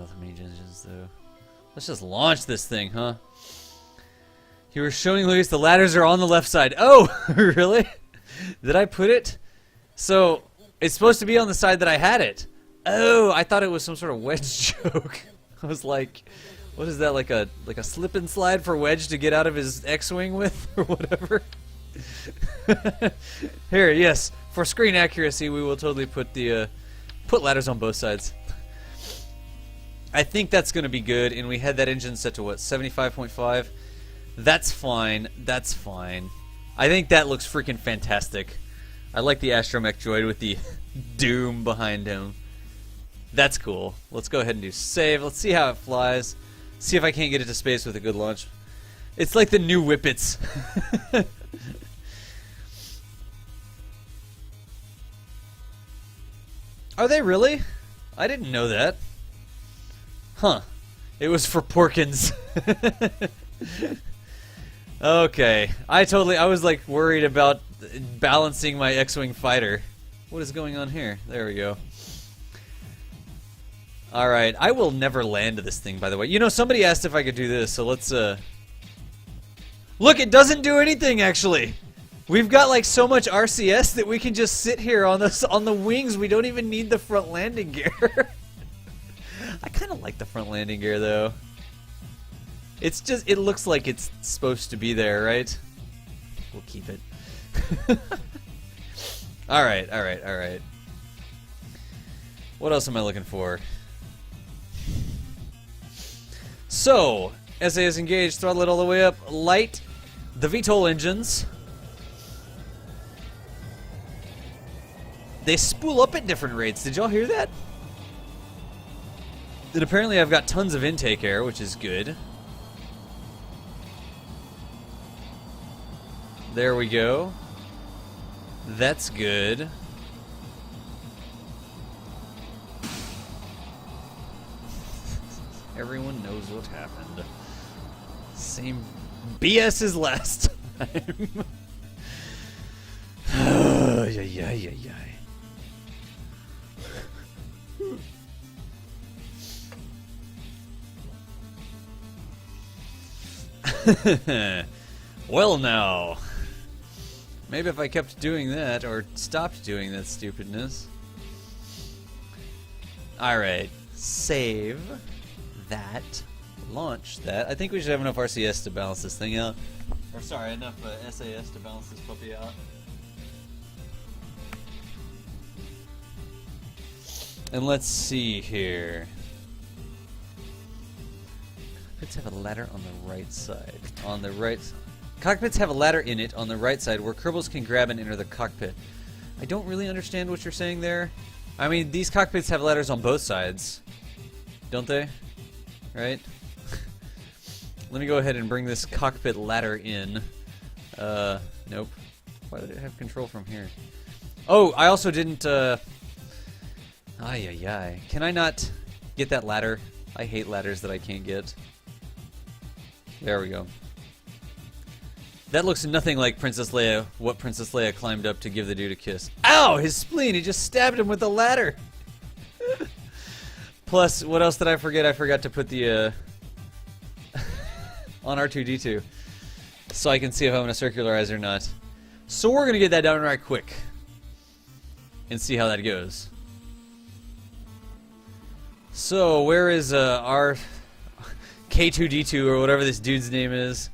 with the main engines, though. Let's just launch this thing, huh? You were showing Luis the ladders are on the left side. Oh, really? Did I put it? So, it's supposed to be on the side that I had it. Oh, I thought it was some sort of Wedge joke. I was like, what is that, like a slip and slide for Wedge to get out of his X-Wing with, or whatever? Here, yes, for screen accuracy, we will totally put the put ladders on both sides. I think that's going to be good, and we had that engine set to what, 75.5? That's fine. That's fine. I think that looks freaking fantastic. I like the astromech droid with the doom behind him. That's cool. Let's go ahead and do save. Let's see how it flies. See if I can't get it to space with a good launch. It's like the new Whippets. Are they really? I didn't know that. Huh. It was for Porkins. Okay. I was like worried about balancing my X-Wing fighter. What is going on here? There we go. Alright, I will never land this thing, by the way. You know, somebody asked if I could do this, so let's, Look, it doesn't do anything, actually! We've got, like, so much RCS that we can just sit here on the wings. We don't even need the front landing gear. I kind of like the front landing gear, though. It's just, it looks like it's supposed to be there, right? We'll keep it. Alright, alright, alright. What else am I looking for? So, SAS engaged, throttle it all the way up, light the vtol engines. They spool up at different rates. Did y'all hear that? And apparently I've got tons of intake air, which is good. There we go. That's good. Everyone knows what happened. Same BS as last time. Well, now. Maybe if I kept doing that, or stopped doing that stupidness. Alright. Save that. Launch that. I think we should have enough RCS to balance this thing out. Or sorry, enough SAS to balance this puppy out. And let's see here. Cockpits have a ladder on the right side. On the right... Cockpits have a ladder in it on the right side where Kerbals can grab and enter the cockpit. I don't really understand what you're saying there. I mean, these cockpits have ladders on both sides. Don't they? Right? Let me go ahead and bring this cockpit ladder in. Nope. Why did it have control from here? Oh, I also didn't, Ay, ay, ay. Can I not get that ladder? I hate ladders that I can't get. There we go. That looks nothing like Princess Leia, what Princess Leia climbed up to give the dude a kiss. Ow! His spleen! He just stabbed him with the ladder! Plus, what else did I forget? I forgot to put the, on R2-D2. So I can see if I'm going to circularize or not. So we're going to get that done right quick. And see how that goes. So, where is, our K2-D2 or whatever this dude's name is?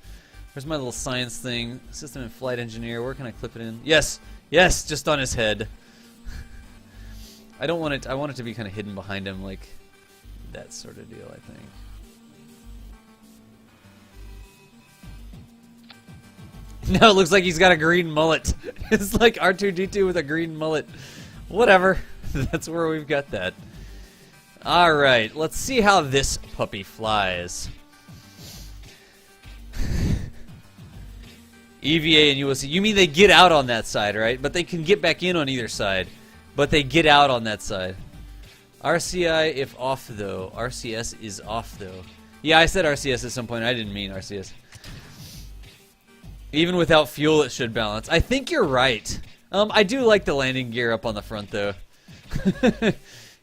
Where's my little science thing? System and flight engineer. Where can I clip it in? Yes! Yes! Just on his head. I don't want it... I want it to be kind of hidden behind him, like that sort of deal, I think. No, it looks like he's got a green mullet. It's like R2-D2 with a green mullet. Whatever. That's where we've got that. Alright, let's see how this puppy flies. EVA and USC. You mean they get out on that side, right? But they can get back in on either side. But they get out on that side. RCI if off, though. RCS is off, though. Yeah, I said RCS at some point. I didn't mean RCS. Even without fuel, it should balance. I think you're right. I do like the landing gear up on the front, though.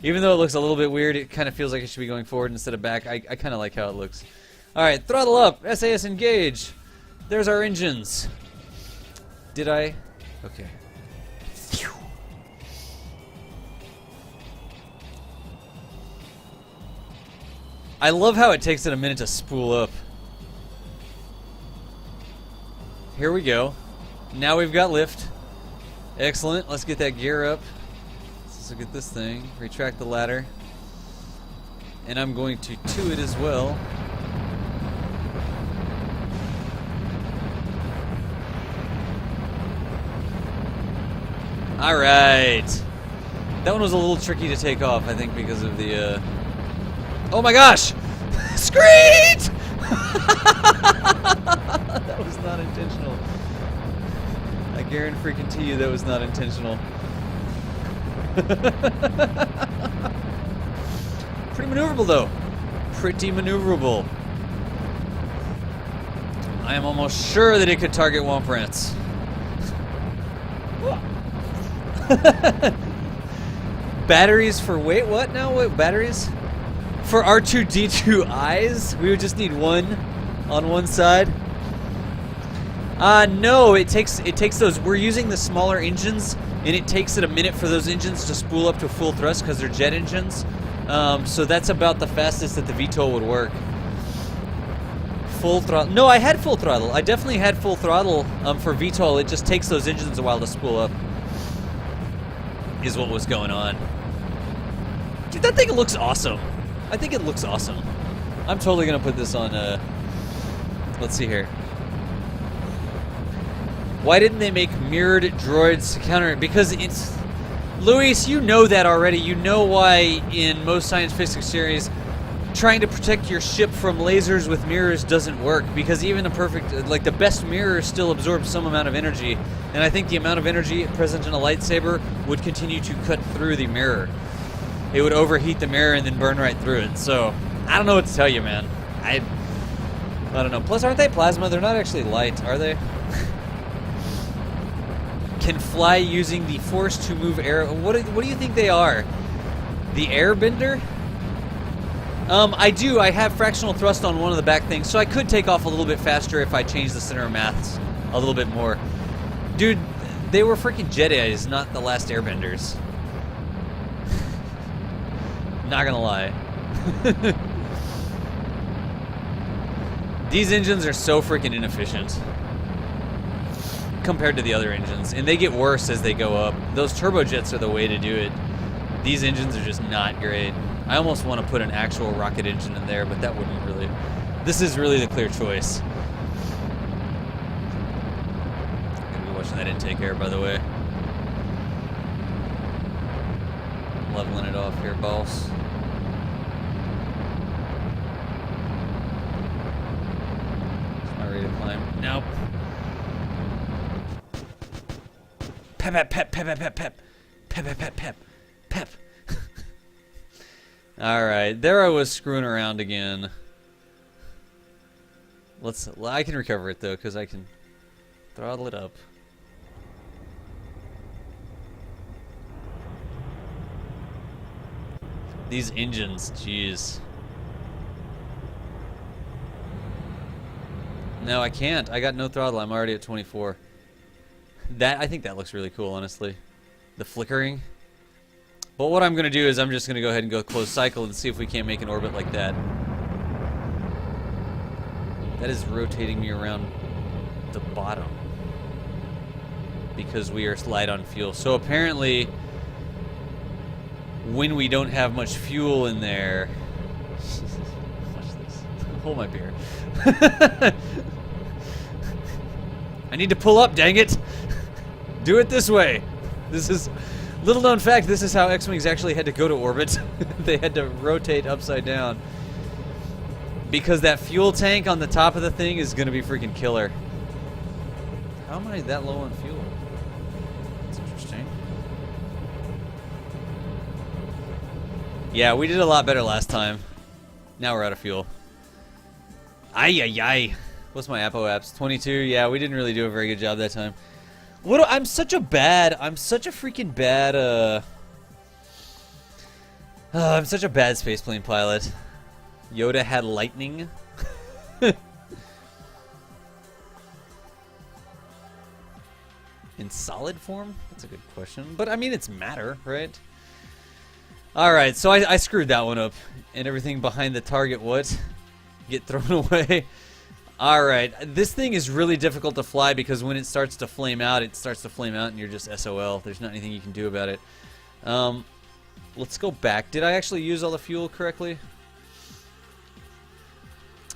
Even though it looks a little bit weird, it kind of feels like it should be going forward instead of back. I kind of like how it looks. Alright, throttle up. SAS engage. There's our engines. Did I? Okay. I love how it takes it a minute to spool up. Here we go. Now we've got lift. Excellent. Let's get that gear up. Let's look at this thing. Retract the ladder. And I'm going to it as well. Alright. That one was a little tricky to take off, I think, because of the, Oh my gosh! Screech! That was not intentional. I guarantee you that was not intentional. Pretty maneuverable, though. Pretty maneuverable. I am almost sure that it could target Womp Rants. Batteries for wait, what now? What batteries? For R2-D2 eyes? We would just need one on one side. No, it takes those. We're using the smaller engines, and it takes it a minute for those engines to spool up to full thrust because they're jet engines. So that's about the fastest that the VTOL would work. Full throttle. No, I had full throttle. I definitely had full throttle for VTOL. It just takes those engines a while to spool up. Is what was going on. Dude, that thing looks awesome. I think it looks awesome. I'm totally gonna put this on, let's see here. Why didn't they make mirrored droids to counter it? Because it's... Luis, you know that already. You know why in most science fiction series trying to protect your ship from lasers with mirrors doesn't work. Because even a perfect... Like, the best mirror still absorbs some amount of energy. And I think the amount of energy present in a lightsaber would continue to cut through the mirror. It would overheat the mirror and then burn right through it. So, I don't know what to tell you, man. I don't know. Plus, aren't they plasma? They're not actually light, are they? Can fly using the force to move air. What do you think they are? The airbender? I do. I have fractional thrust on one of the back things, so I could take off a little bit faster if I change the center of mass a little bit more. Dude, they were freaking Jedis, not the last airbenders. Not gonna lie. These engines are so freaking inefficient compared to the other engines, and they get worse as they go up. Those turbojets are the way to do it. These engines are just not great. I almost want to put an actual rocket engine in there, but that wouldn't really... This is really the clear choice. I'm gonna be watching that intake air, by the way. Leveling it off here, boss. Am I ready to climb? Nope. Pep, pep, pep, pep, pep, pep, pep, pep, pep, pep, pep. All right, there I was screwing around again. I can recover it though, because I can throttle it up. These engines, jeez. No, I can't. I got no throttle. I'm already at 24. I think that looks really cool, honestly. The flickering. But what I'm going to do is I'm just going to go ahead and go closed cycle and see if we can't make an orbit like that. That is rotating me around the bottom. Because we are light on fuel. So apparently, when we don't have much fuel in there... Watch this. Hold my beer. I need to pull up, dang it! Do it this way. This is... Little known fact, this is how X-Wings actually had to go to orbit. They had to rotate upside down. Because that fuel tank on the top of the thing is going to be freaking killer. How am I that low on fuel? That's interesting. Yeah, we did a lot better last time. Now we're out of fuel. Ay, ay, ay. What's my Apo apps? 22? Yeah, we didn't really do a very good job that time. I'm such a freaking bad, I'm such a bad spaceplane pilot. Yoda had lightning. In solid form? That's a good question. But I mean, it's matter, right? Alright, so I screwed that one up. And everything behind the target, what? Get thrown away. Alright, this thing is really difficult to fly because when it starts to flame out, and you're just SOL. There's not anything you can do about it. Let's go back. Did I actually use all the fuel correctly?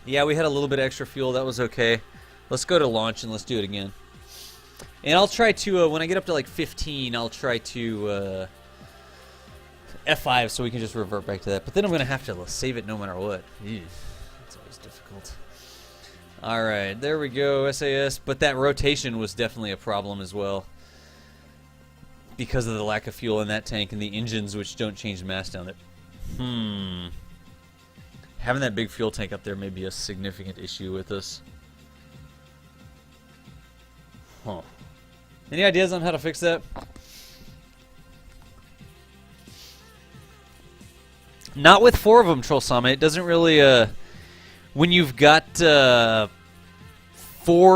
Yeah, we had a little bit of extra fuel. That was okay. Let's go to launch and let's do it again. And I'll try to, when I get up to like 15, I'll try to F5 so we can just revert back to that. But then I'm going to have to save it no matter what. Ew, that's always difficult. Alright, there we go, SAS. But that rotation was definitely a problem as well, because of the lack of fuel in that tank and the engines, which don't change mass down there. Having that big fuel tank up there may be a significant issue with us. Huh. Any ideas on how to fix that? Not with 4 of them, Trollsama. It doesn't really, when you've got 4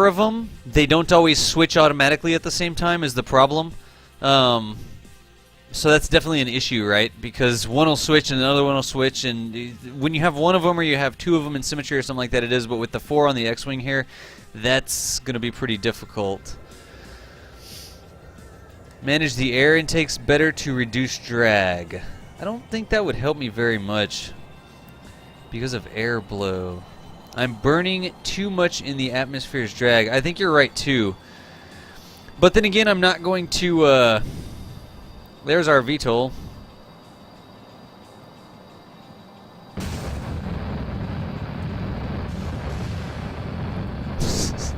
of them, they don't always switch automatically at the same time is the problem. So that's definitely an issue, right? Because one will switch and another one will switch, and when you have one of them or you have 2 of them in symmetry or something like that, it is. But with the 4 on the X-Wing here, that's going to be pretty difficult. Manage the air intakes better to reduce drag. I don't think that would help me very much because of air blow. I'm burning too much in the atmosphere's drag. I think you're right too. But then again, I'm not going to... there's our vtol.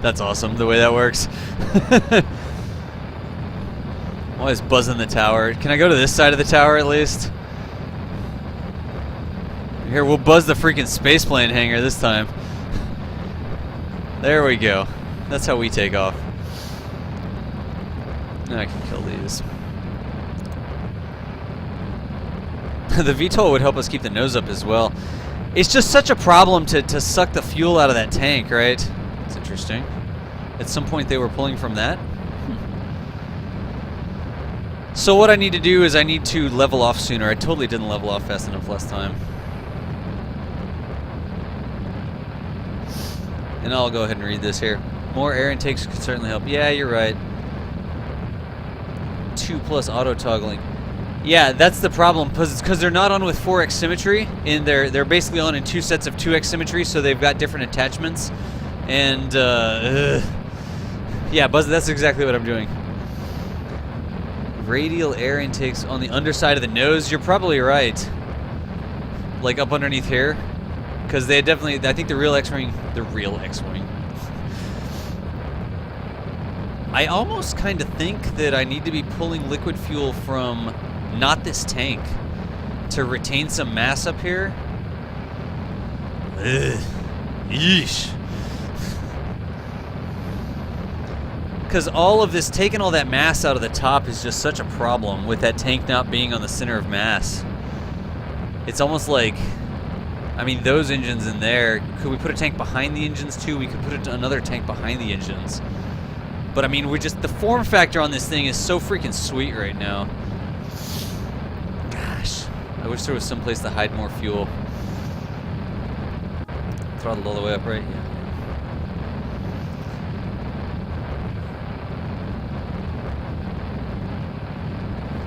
That's awesome, the way that works. I'm always buzzing the tower. Can I go to this side of the tower at least? Here, we'll buzz the freaking spaceplane hangar this time. There we go. That's how we take off. Now I can kill these. The VTOL would help us keep the nose up as well. It's just such a problem to suck the fuel out of that tank, right? It's interesting. At some point they were pulling from that. So what I need to do is I need to level off sooner. I totally didn't level off fast enough last time. And I'll go ahead and read this here. More air intakes could certainly help. Yeah, you're right. 2+ auto toggling. Yeah, that's the problem, because they're not on with 4x symmetry, and they're basically on in 2 sets of 2x symmetry, so they've got different attachments. And yeah, Buzz, that's exactly what I'm doing. Radial air intakes on the underside of the nose. You're probably right. Like up underneath here, because they definitely. I think the real X-wing. I almost kind of think that I need to be pulling liquid fuel from not this tank to retain some mass up here. Ugh. Yeesh. Because all of this, taking all that mass out of the top is just such a problem with that tank not being on the center of mass. It's almost like, I mean, those engines in there, could we put a tank behind the engines too? We could put another tank behind the engines. But I mean, the form factor on this thing is so freaking sweet right now. Gosh, I wish there was some place to hide more fuel. Throttled all the way up, right? Yeah.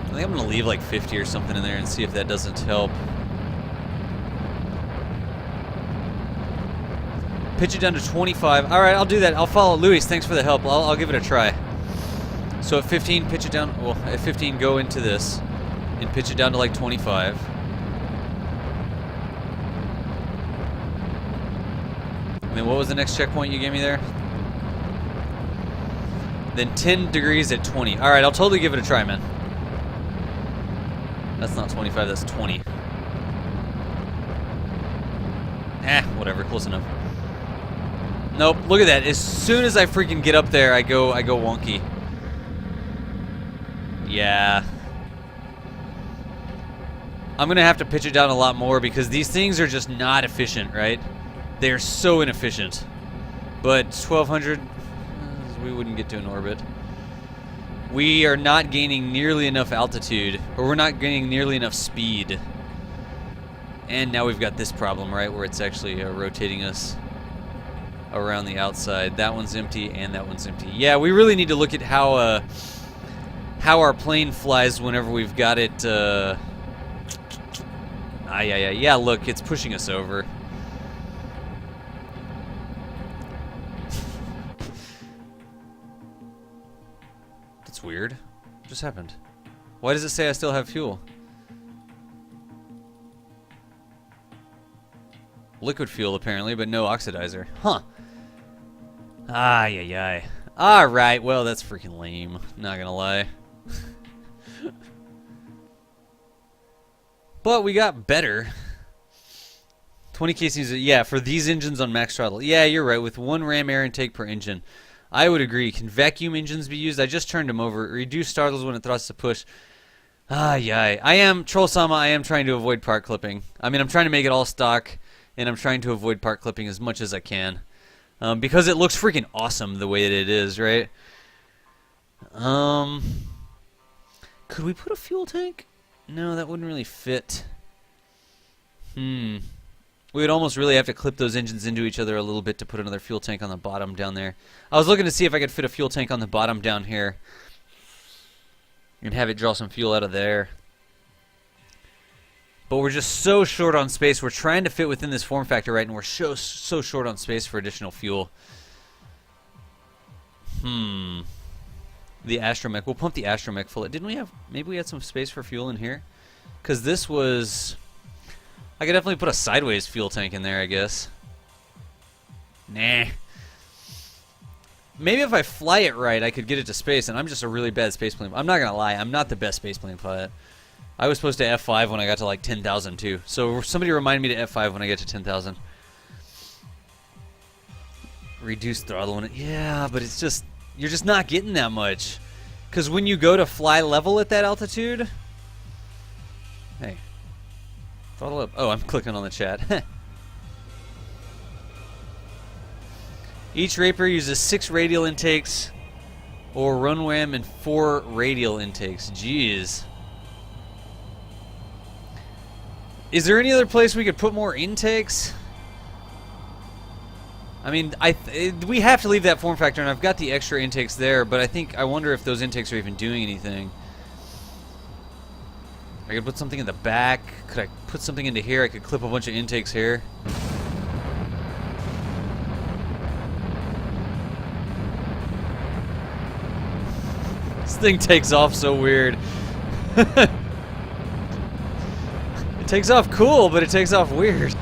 I think I'm going to leave like 50 or something in there and see if that doesn't help. Pitch it down to 25. All right, I'll do that. I'll follow Luis. Thanks for the help. I'll give it a try. So at 15, pitch it down. Well, at 15, go into this and pitch it down to like 25. And then what was the next checkpoint you gave me there? Then 10 degrees at 20. All right, I'll totally give it a try, man. That's not 25, that's 20. Whatever, close enough. Nope, look at that. As soon as I freaking get up there, I go wonky. Yeah. I'm going to have to pitch it down a lot more because these things are just not efficient, right? They're so inefficient. But 1200, we wouldn't get to an orbit. We are not gaining nearly enough altitude, or we're not gaining nearly enough speed. And now we've got this problem, right, where it's actually rotating us around the outside. That one's empty, and that one's empty. Yeah, we really need to look at how our plane flies whenever we've got it. Yeah, look, it's pushing us over. That's weird. What just happened? Why does it say I still have fuel? Liquid fuel, apparently, but no oxidizer. Huh. Alright, well, that's freaking lame. Not gonna lie. But we got better. 20 casings, yeah, for these engines on max throttle. Yeah, you're right, with 1 ram air intake per engine. I would agree. Can vacuum engines be used? I just turned them over. Reduce startles when it thrusts to push. I am, Troll-sama, I am trying to avoid part clipping. I mean, I'm trying to make it all stock, and I'm trying to avoid part clipping as much as I can. Because it looks freaking awesome the way that it is, right? Could we put a fuel tank? No, that wouldn't really fit. We would almost really have to clip those engines into each other a little bit to put another fuel tank on the bottom down there. I was looking to see if I could fit a fuel tank on the bottom down here and have it draw some fuel out of there. But we're just so short on space. We're trying to fit within this form factor, right? And we're so short on space for additional fuel. The astromech. We'll pump the astromech full. Didn't we have... Maybe we had some space for fuel in here? Because this was... I could definitely put a sideways fuel tank in there, I guess. Nah. Maybe if I fly it right, I could get it to space, and I'm just a really bad space plane. I'm not going to lie. I'm not the best space plane pilot. I was supposed to F5 when I got to like 10,000 too. So somebody remind me to F5 when I get to 10,000. Reduce throttle when it... Yeah, but it's just... You're just not getting that much. Because when you go to fly level at that altitude... Hey. Throttle up. Oh, I'm clicking on the chat. Each Raper uses 6 radial intakes or runwam and 4 radial intakes. Jeez. Is there any other place we could put more intakes? I mean, we have to leave that form factor, and I've got the extra intakes there, but I wonder if those intakes are even doing anything. I could put something in the back. Could I put something into here? I could clip a bunch of intakes here. This thing takes off so weird. It takes off cool, but it takes off weird.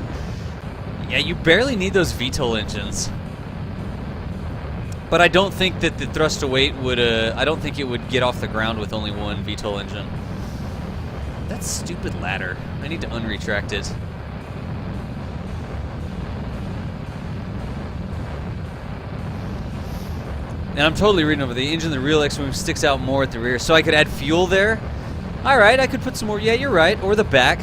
Yeah, you barely need those VTOL engines. But I don't think that the thrust to weight would, I don't think it would get off the ground with only 1 VTOL engine. That stupid ladder. I need to unretract it. And I'm totally reading over the engine. The real X-Wing sticks out more at the rear. So I could add fuel there. Alright, I could put some more. Yeah, you're right. Or the back.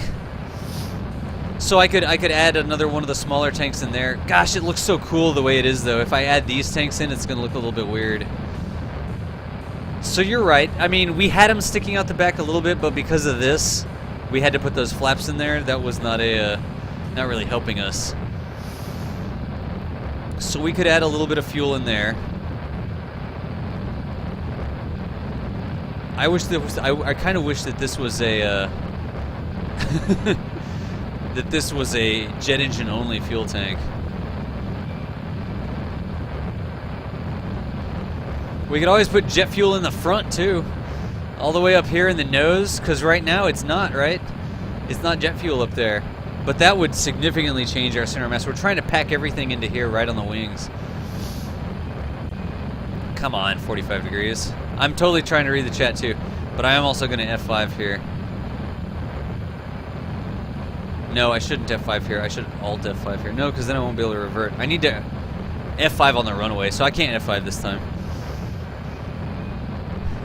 So I could add another one of the smaller tanks in there. Gosh, it looks so cool the way it is, though. If I add these tanks in, it's going to look a little bit weird. So you're right. I mean, we had them sticking out the back a little bit, but because of this, we had to put those flaps in there. That was not really helping us. So we could add a little bit of fuel in there. I wish there was. I kind of wish that this was a that this was a jet engine only fuel tank. We could always put jet fuel in the front too, all the way up here in the nose, because right now it's not, right? It's not jet fuel up there, but that would significantly change our center of mass. We're trying to pack everything into here right on the wings. Come on, 45 degrees. I'm totally trying to read the chat too, but I am also going to F5 here. No, I shouldn't F5 here. I should Alt F5 here. No, because then I won't be able to revert. I need to F5 on the runaway, so I can't F5 this time.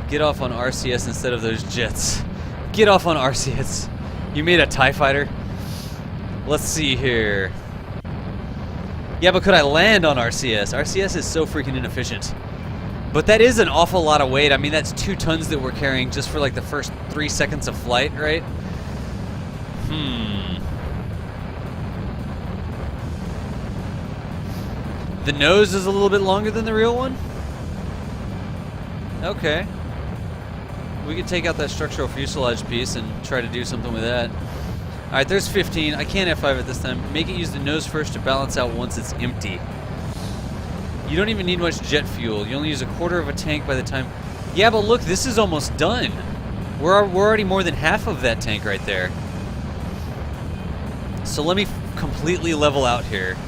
Get off on RCS instead of those jets. Get off on RCS. You made a TIE fighter? Let's see here. Yeah, but could I land on RCS? RCS is so freaking inefficient. But that is an awful lot of weight. I mean, that's 2 tons that we're carrying just for like the first 3 seconds of flight, right? The nose is a little bit longer than the real one? Okay. We could take out that structural fuselage piece and try to do something with that. Alright, there's 15. I can't F5 it this time. Make it use the nose first to balance out once it's empty. You don't even need much jet fuel. You only use a quarter of a tank by the time... Yeah, but look, this is almost done. We're already more than half of that tank right there. So let me completely level out here.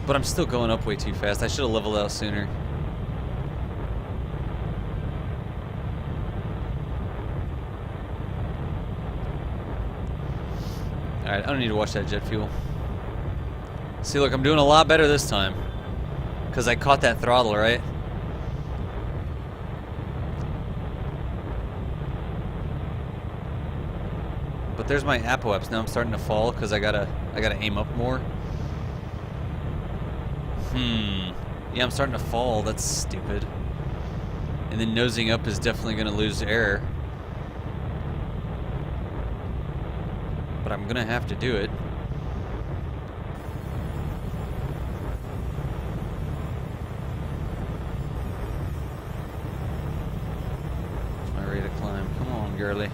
But I'm still going up way too fast. I should have leveled out sooner. Alright, I don't need to watch that jet fuel. See, look, I'm doing a lot better this time. Because I caught that throttle, right? But there's my apoaps. Now I'm starting to fall because I gotta aim up more. Yeah, I'm starting to fall. That's stupid. And then nosing up is definitely going to lose air. But I'm going to have to do it. What's my rate of climb? Come on, girly.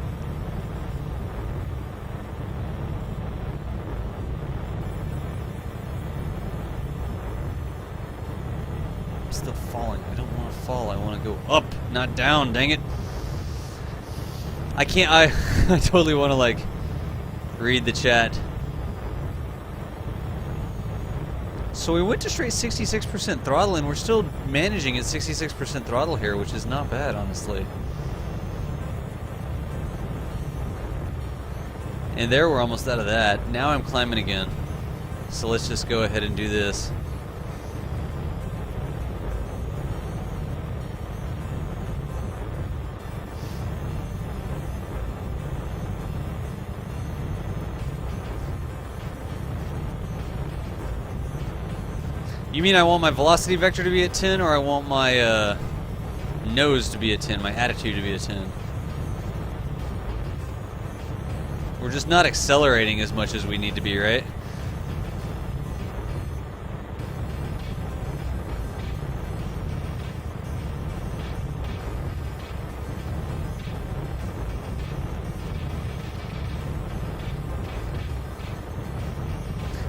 Still falling. I don't want to fall. I want to go up, not down. Dang it. I can't. I totally want to like read the chat. So we went to straight 66% throttle, and we're still managing at 66% throttle here, which is not bad, honestly. And there, we're almost out of that. Now I'm climbing again. So let's just go ahead and do this. You mean I want my velocity vector to be at 10, or I want my nose to be at 10, my attitude to be at 10? We're just not accelerating as much as we need to be, right?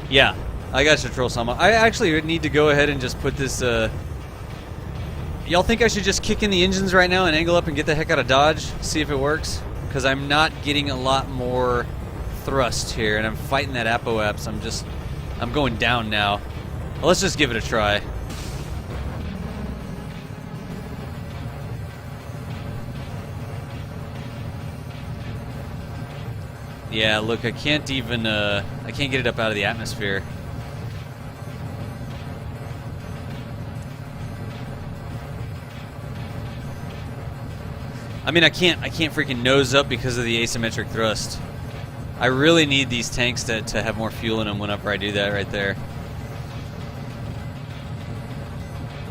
Yeah. I got you, Troll Sama. I actually need to go ahead and just put this, Y'all think I should just kick in the engines right now and angle up and get the heck out of Dodge? See if it works? Because I'm not getting a lot more thrust here, and I'm fighting that apoaps. I'm going down now. Well, let's just give it a try. Yeah, look, I can't even, I can't get it up out of the atmosphere. I mean, I can't freaking nose up because of the asymmetric thrust. I really need these tanks to have more fuel in them whenever I do that right there.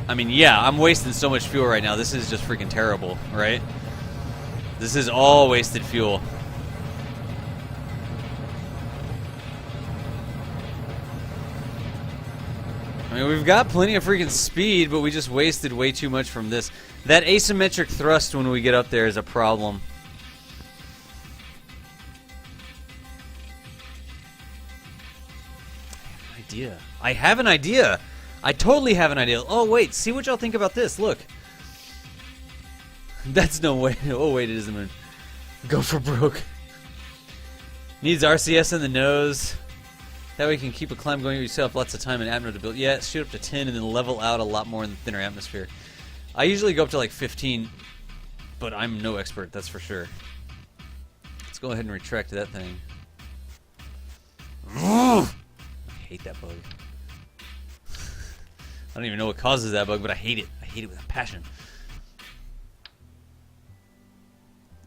I mean, yeah, I'm wasting so much fuel right now. This is just freaking terrible, right? This is all wasted fuel. I mean, we've got plenty of freaking speed, but we just wasted way too much from this. That asymmetric thrust when we get up there is a problem. I have an idea. I totally have an idea. Oh, wait. See what y'all think about this. Look. That's no way. Oh, wait. It isn't. Go for broke. Needs RCS in the nose. That way you can keep a climb going yourself. Lots of time and atmo to build. Yeah, shoot up to 10 and then level out a lot more in the thinner atmosphere. I usually go up to like 15, but I'm no expert, that's for sure. Let's go ahead and retract that thing. I hate that bug. I don't even know what causes that bug, but I hate it. I hate it with a passion.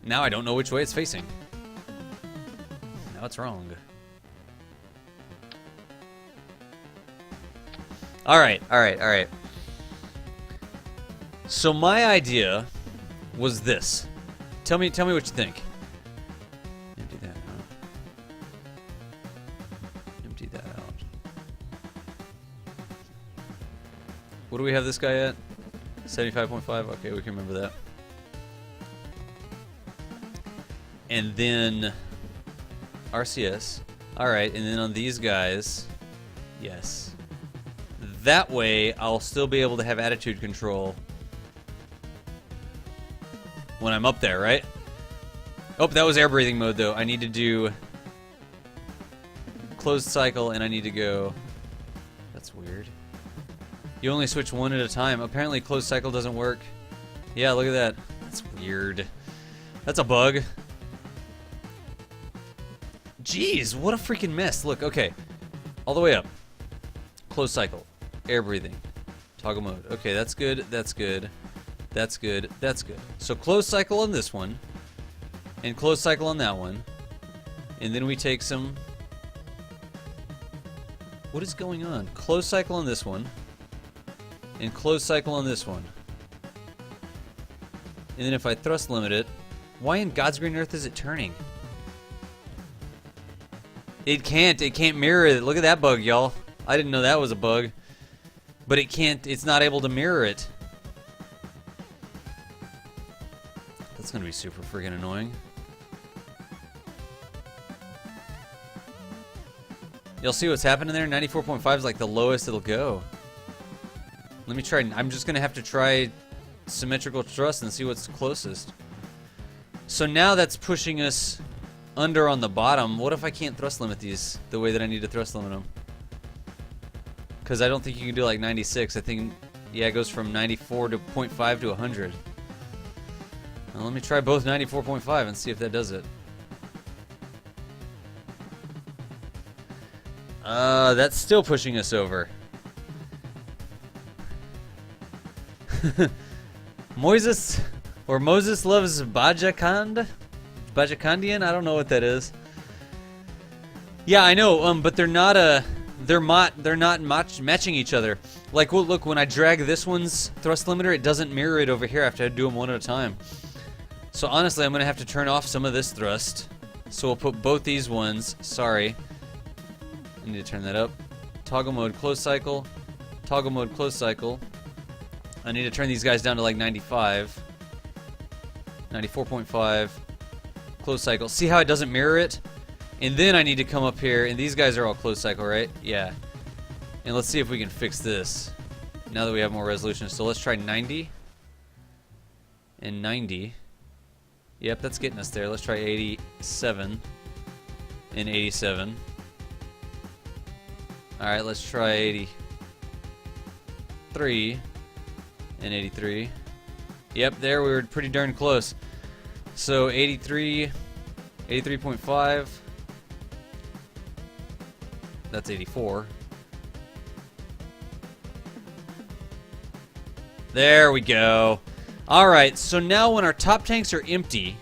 Now I don't know which way it's facing. Now it's wrong. Alright. So my idea was this. Tell me what you think. Empty that out. Empty that out. What do we have this guy at? 75.5? Okay, we can remember that. And then RCS. Alright, and then on these guys, yes. That way, I'll still be able to have attitude control when I'm up there, right? Oh, that was air breathing mode, though. I need to do closed cycle, and I need to go... That's weird. You only switch one at a time. Apparently, closed cycle doesn't work. Yeah, look at that. That's weird. That's a bug. Jeez, what a freaking mess. Look, okay. All the way up. Closed cycle. Air breathing. Toggle mode. Okay, that's good. That's good. That's good. That's good. So closed cycle on this one. And closed cycle on that one. And then we take some... What is going on? Closed cycle on this one. And closed cycle on this one. And then if I thrust limit it... Why in God's green earth is it turning? It can't mirror it. Look at that bug, y'all. I didn't know that was a bug. But it can't, it's not able to mirror it. That's gonna be super freaking annoying. You'll see what's happening there. 94.5 is like the lowest it'll go. Let me try, I'm just gonna have to try symmetrical thrust and see what's closest. So now that's pushing us under on the bottom. What if I can't thrust limit these the way that I need to thrust limit them? Because I don't think you can do like 96. I think, yeah, it goes from 94 to 0.5 to 100. Now let me try both 94.5 and see if that does it. That's still pushing us over. Moses loves Bajakand? Bajakandian? I don't know what that is. Yeah, I know, but they're not matching each other. Like, well, look, when I drag this one's thrust limiter, it doesn't mirror it over here. I have to do them one at a time. So honestly, I'm gonna have to turn off some of this thrust. So we'll put both these ones. Sorry, I need to turn that up. Toggle mode, close cycle. Toggle mode, close cycle. I need to turn these guys down to like 95. 94.5. Close cycle. See how it doesn't mirror it? And then I need to come up here, and these guys are all closed cycle, right? Yeah. And let's see if we can fix this now that we have more resolution. So let's try 90 and 90. Yep, that's getting us there. Let's try 87 and 87. Alright, let's try 83 and 83. Yep, there we were pretty darn close. So 83, 83.5. That's 84. There we go. Alright, so now when our top tanks are empty,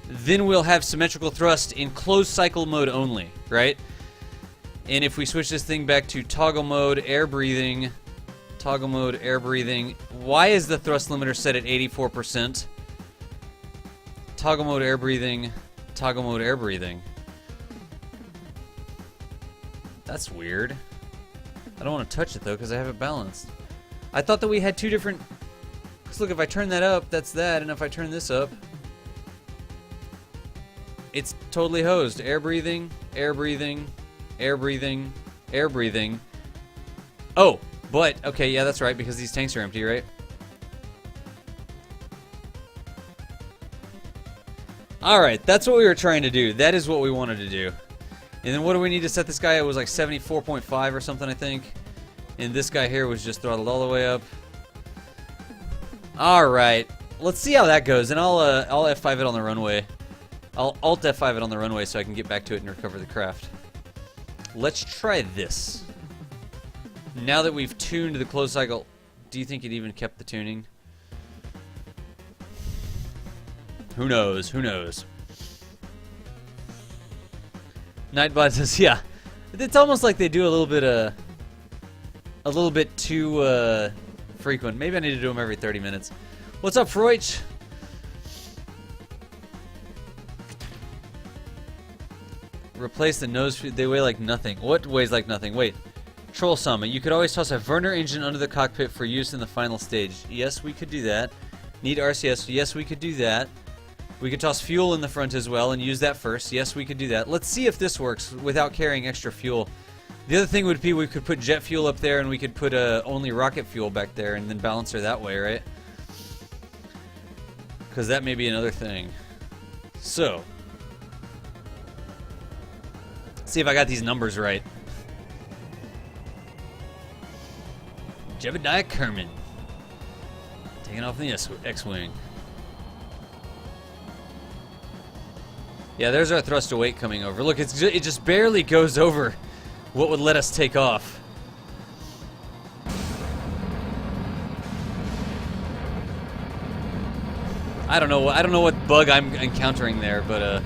then we'll have symmetrical thrust in closed cycle mode only, right? And if we switch this thing back to toggle mode, air breathing, toggle mode, air breathing, why is the thrust limiter set at 84%? Toggle mode, air breathing, toggle mode, air breathing. That's weird. I don't want to touch it though because I have it balanced. I thought that we had two different... Because look, if I turn that up, that's that, and if I turn this up, it's totally hosed. Air breathing, air breathing, air breathing, air breathing. Oh, but, okay, yeah, that's right, because these tanks are empty, right? Alright, that's what we were trying to do. That is what we wanted to do. And then what do we need to set this guy? It was like 74.5 or something, I think. And this guy here was just throttled all the way up. Alright, let's see how that goes, and I'll F5 it on the runway. I'll Alt F5 it on the runway so I can get back to it and recover the craft. Let's try this. Now that we've tuned the close cycle, do you think it even kept the tuning? Who knows? Who knows? Nightbot says, yeah. It's almost like they do a little bit too frequent. Maybe I need to do them every 30 minutes. What's up, Freud? Replace the nose. They weigh like nothing. What weighs like nothing? Wait. Troll Summit. You could always toss a Werner engine under the cockpit for use in the final stage. Yes, we could do that. Need RCS. Yes, we could do that. We could toss fuel in the front as well and use that first. Yes, we could do that. Let's see if this works without carrying extra fuel. The other thing would be we could put jet fuel up there and we could put only rocket fuel back there and then balance her that way, right? Because that may be another thing. So, see if I got these numbers right. Jebediah Kerman taking off the X-Wing. Yeah, there's our thrust to weight coming over. Look, it just barely goes over what would let us take off. I don't know what bug I'm encountering there, but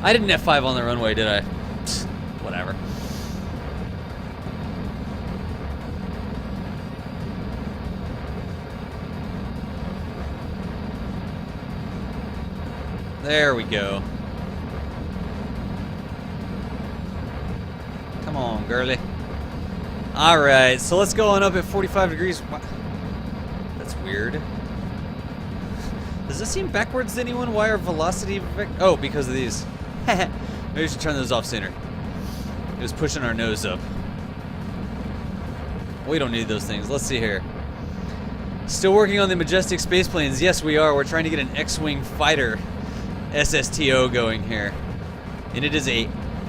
I didn't F5 on the runway, did I? Psst, whatever. There we go. Come on, girly. Alright, so let's go on up at 45 degrees. That's weird. Does this seem backwards to anyone? Why are velocity... Oh, because of these. Maybe we should turn those off sooner. It was pushing our nose up. We don't need those things. Let's see here. Still working on the majestic space planes. Yes, we are. We're trying to get an X-Wing fighter SSTO going here. And it is a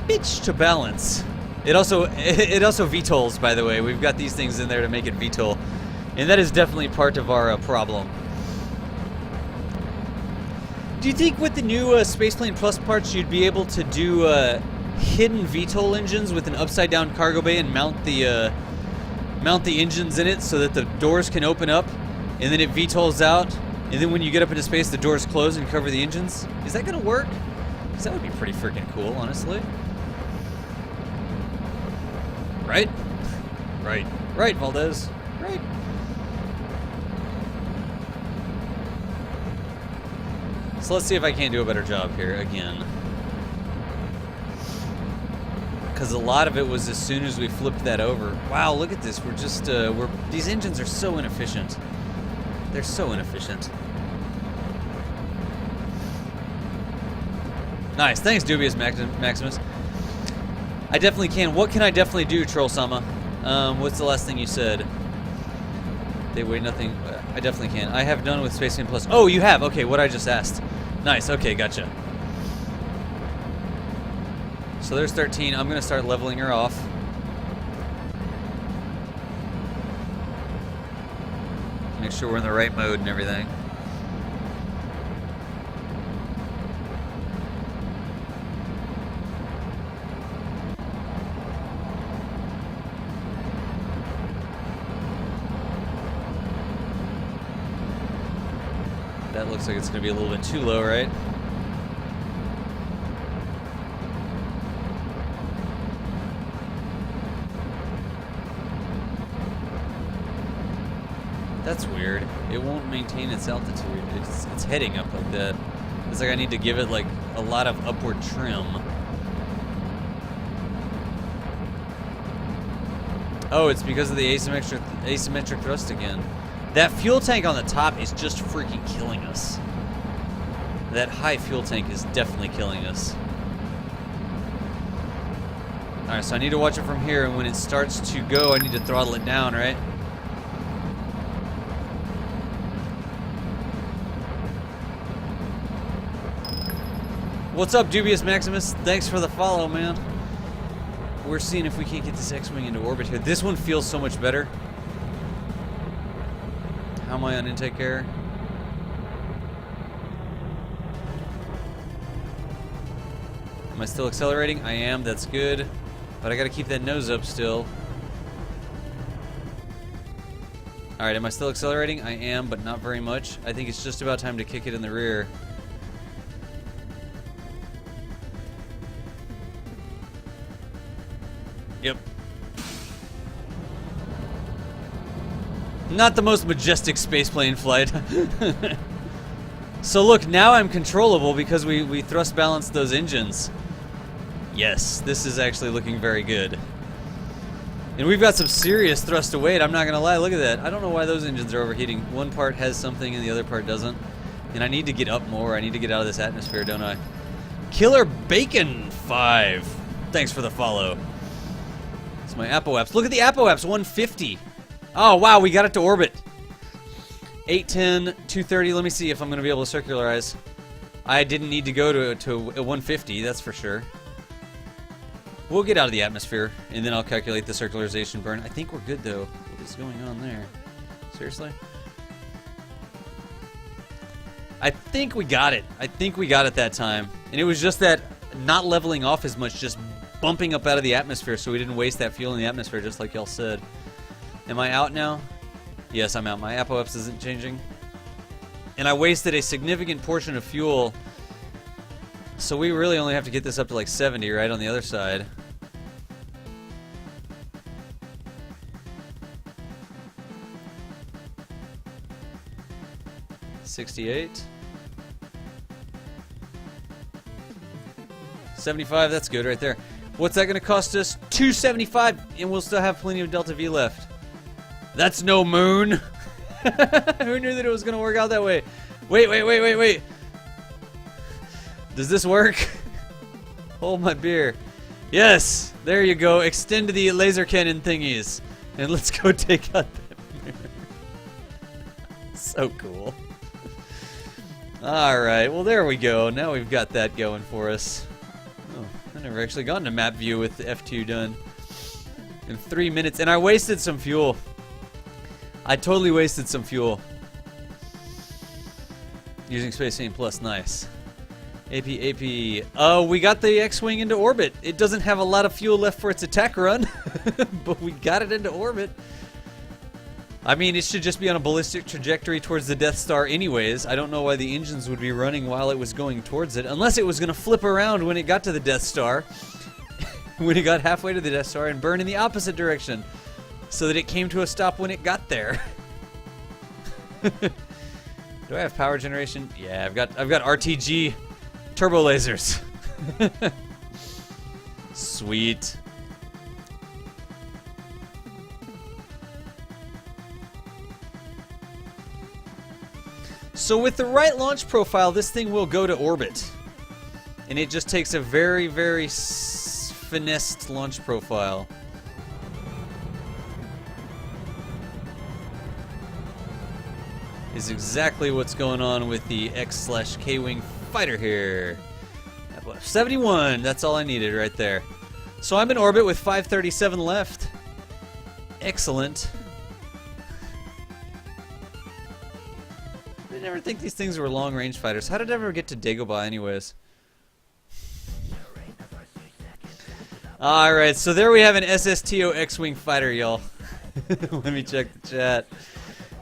bitch to balance. It also VTOLs, by the way. We've got these things in there to make it VTOL. And that is definitely part of our problem. Do you think with the new Spaceplane Plus parts you'd be able to do hidden VTOL engines with an upside down cargo bay and mount the engines in it so that the doors can open up and then it VTOLs out and then when you get up into space the doors close and cover the engines? Is that going to work? Because that would be pretty freaking cool, honestly. Right? Right. Right, Valdez. Right. So let's see if I can't do a better job here again. Because a lot of it was as soon as we flipped that over. Wow, look at this. We're just, these engines are so inefficient. They're so inefficient. Nice. Thanks, Dubious Maximus. I definitely can. What can I definitely do, Troll-sama? What's the last thing you said? They weigh nothing. I definitely can. I have done with Spaceplane Plus. Oh, you have? Okay, what I just asked. Nice. Okay, gotcha. So there's 13. I'm going to start leveling her off. Make sure we're in the right mode and everything. That looks like it's going to be a little bit too low, right? That's weird. It won't maintain its altitude. It's heading up like that. It's like I need to give it like a lot of upward trim. Oh, it's because of the asymmetric thrust again. That fuel tank on the top is just freaking killing us. That high fuel tank is definitely killing us. Alright, so I need to watch it from here, and when it starts to go, I need to throttle it down, right? What's up, Dubious Maximus? Thanks for the follow, man. We're seeing if we can't get this X-Wing into orbit here. This one feels so much better. How am I on intake error? Am I still accelerating? I am, that's good. But I gotta keep that nose up still. Alright, am I still accelerating? I am, but not very much. I think it's just about time to kick it in the rear. Yep. Not the most majestic spaceplane flight. So look, now I'm controllable because we thrust balanced those engines. Yes, this is actually looking very good. And we've got some serious thrust to weight, I'm not gonna lie, look at that. I don't know why those engines are overheating. One part has something and the other part doesn't. And I need to get up more, I need to get out of this atmosphere, don't I? Killer Bacon 5. Thanks for the follow. It's my apoaps. Look at the apoaps, 150. Oh wow, we got it to orbit. 810, 230, let me see if I'm gonna be able to circularize. I didn't need to go to 150, that's for sure. We'll get out of the atmosphere, and then I'll calculate the circularization burn. I think we're good, though. What is going on there? Seriously? I think we got it. I think we got it that time. And it was just that not leveling off as much, just bumping up out of the atmosphere so we didn't waste that fuel in the atmosphere, just like y'all said. Am I out now? Yes, I'm out. My apoaps isn't changing. And I wasted a significant portion of fuel. So we really only have to get this up to like 70, right, on the other side. $68. 75, that's good right there. What's that going to cost us? $275, and we'll still have plenty of Delta V left. That's no moon. Who knew that it was going to work out that way? Wait. Does this work? Hold my beer. Yes, there you go. Extend the laser cannon thingies. And let's go take out that mirror. So cool. Alright, well there we go. Now we've got that going for us. Oh, I've never actually gotten to map view with the F2 done. In 3 minutes. And I wasted some fuel. I totally wasted some fuel. Using Space Saint Plus, nice. AP. Oh, we got the X-Wing into orbit. It doesn't have a lot of fuel left for its attack run, but we got it into orbit. I mean, it should just be on a ballistic trajectory towards the Death Star anyways. I don't know why the engines would be running while it was going towards it, unless it was going to flip around when it got to the Death Star, when it got halfway to the Death Star, and burn in the opposite direction, so that it came to a stop when it got there. Do I have power generation? Yeah, I've got RTG turbo lasers. Sweet. So with the right launch profile, this thing will go to orbit. And it just takes a very, very finessed launch profile. Is exactly what's going on with the X/K-Wing fighter here. 71, that's all I needed right there. So I'm in orbit with 537 left. Excellent. I never think these things were long-range fighters. How did I ever get to Dagobah anyways? Alright, so there we have an SSTO X-Wing fighter, y'all. Let me check the chat.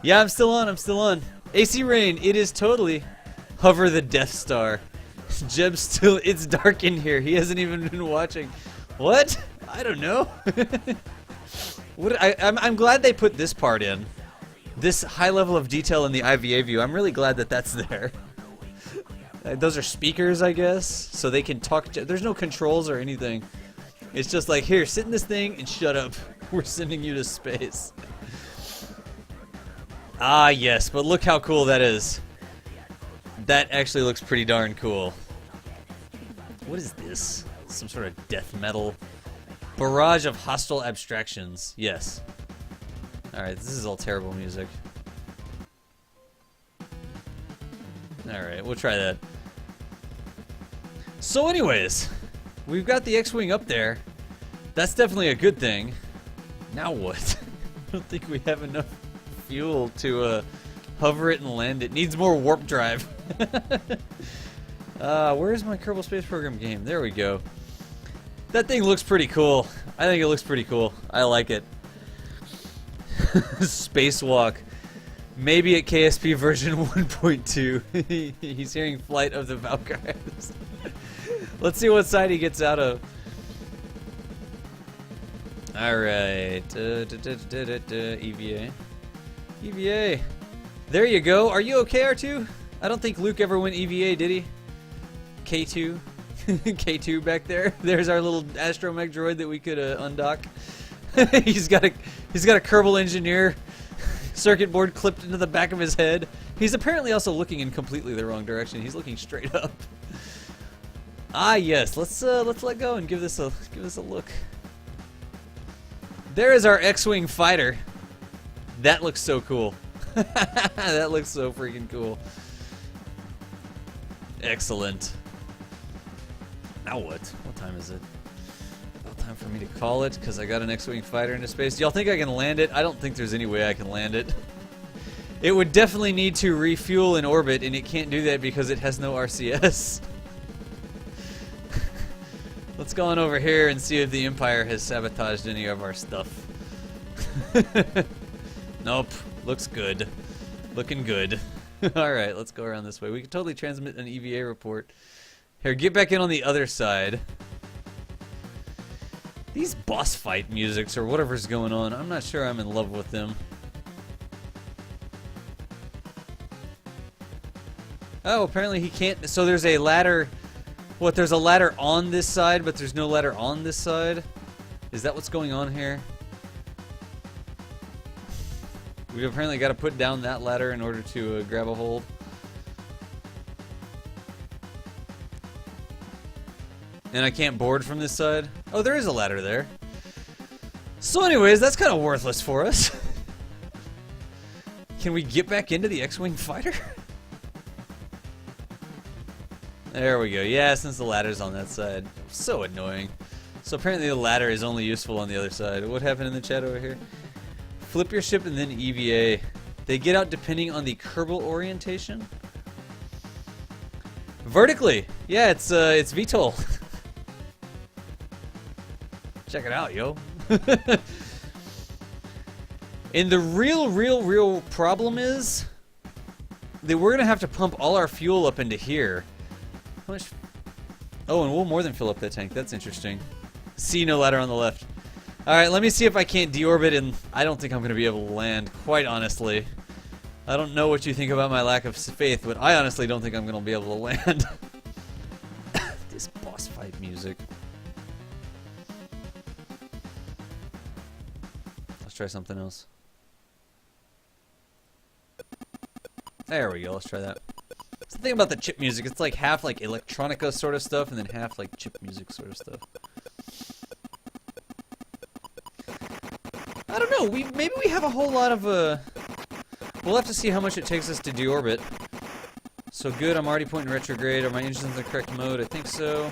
Yeah, I'm still on. AC Rain, it is totally Hover the Death Star. Jeb's still, it's dark in here. He hasn't even been watching. What? I don't know. I'm glad they put this part in. This high level of detail in the IVA view. I'm really glad that that's there. Those are speakers, I guess, so they can talk. There's no controls or anything. It's just like, here, sit in this thing and shut up. We're sending you to space. Ah, yes, but look how cool that is. That actually looks pretty darn cool. What is this? Some sort of death metal? Barrage of hostile abstractions. Yes. Alright, this is all terrible music. Alright, we'll try that. So anyways, we've got the X-Wing up there. That's definitely a good thing. Now what? I don't think we have enough fuel to hover it and land it. Needs more warp drive. Where's my Kerbal Space Program game? There we go. That thing looks pretty cool. I think it looks pretty cool. I like it. Spacewalk. Maybe at KSP version 1.2. He's hearing Flight of the Valkyries. Let's see what side he gets out of. Alright. EVA. EVA. There you go. Are you okay, R2? I don't think Luke ever went EVA, did he? K2. K2 back there. There's our little astromech droid that we could undock. he's got a Kerbal Engineer circuit board clipped into the back of his head. He's apparently also looking in completely the wrong direction. He's looking straight up. Ah, yes. Let's let go and give this a look. There is our X-wing fighter. That looks so cool. That looks so freaking cool. Excellent. Now what? What time is it? About time for me to call it, because I got an X-wing fighter into space. Do y'all think I can land it? I don't think there's any way I can land it. It would definitely need to refuel in orbit, and it can't do that because it has no RCS. Let's go on over here and see if the Empire has sabotaged any of our stuff. Nope. Looks good. Looking good. Alright, let's go around this way. We can totally transmit an EVA report. Here, get back in on the other side. These boss fight musics or whatever's going on, I'm not sure I'm in love with them. Oh, apparently he can't. So there's a ladder. What, there's a ladder on this side, but there's no ladder on this side? Is that what's going on here? We've apparently got to put down that ladder in order to grab a hold. And I can't board from this side? Oh, there is a ladder there. So anyways, that's kind of worthless for us. Can we get back into the X-wing fighter? There we go. Yeah, since the ladder's on that side. So annoying. So apparently the ladder is only useful on the other side. What happened in the chat over here? Flip your ship and then EVA. They get out depending on the Kerbal orientation. Vertically. Yeah, it's vtol. Check it out, yo. And the real problem is that we're gonna have to pump all our fuel up into here. How much? Oh, and we'll more than fill up that tank. That's interesting. See, no ladder on the left. Alright, let me see if I can't deorbit, and I don't think I'm going to be able to land, quite honestly. I don't know what you think about my lack of faith, but I honestly don't think I'm going to be able to land. This boss fight music. Let's try something else. There we go, let's try that. It's the thing about the chip music, it's like half like electronica sort of stuff, and then half like chip music sort of stuff. I don't know, maybe we have a whole lot of, we'll have to see how much it takes us to deorbit. So good, I'm already pointing retrograde. Are my engines in the correct mode? I think so.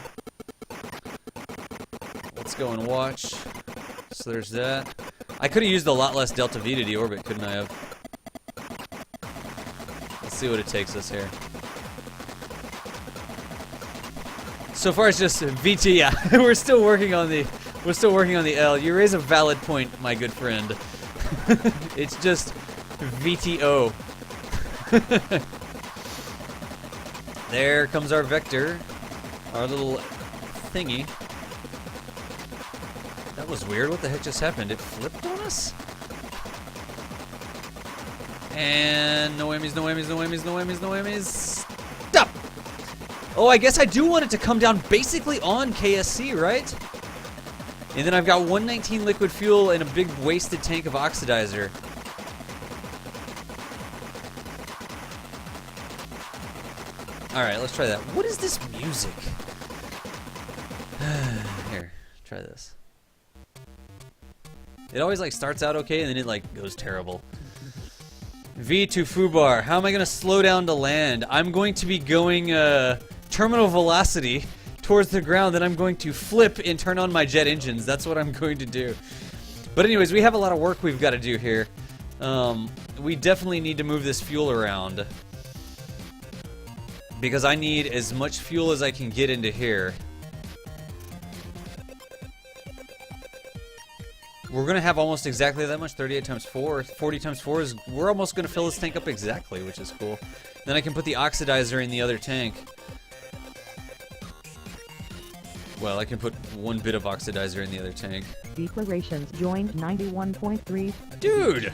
Let's go and watch. So there's that. I could have used a lot less delta V to deorbit, couldn't I have? Let's see what it takes us here. So far it's just VT, yeah. We're still working on the L. You raise a valid point, my good friend. It's just VTO. There comes our vector. Our little thingy. That was weird. What the heck just happened? It flipped on us? And no whammies, no whammies, no whammies, no whammies, no whammies. Stop! Oh, I guess I do want it to come down basically on KSC, right? And then I've got 119 liquid fuel and a big wasted tank of oxidizer. Alright, let's try that. What is this music? Here, try this. It always like starts out okay and then it like goes terrible. V to Fubar. How am I going to slow down to land? I'm going to be going terminal velocity towards the ground, then I'm going to flip and turn on my jet engines. That's what I'm going to do. But anyways, we have a lot of work we've got to do here. We definitely need to move this fuel around. because I need as much fuel as I can get into here. We're going to have almost exactly that much, 38 times 4. 40 times 4 is, we're almost going to fill this tank up exactly, which is cool. Then I can put the oxidizer in the other tank. Well, I can put 1 bit of oxidizer in the other tank. Declarations joined 91.3. Dude!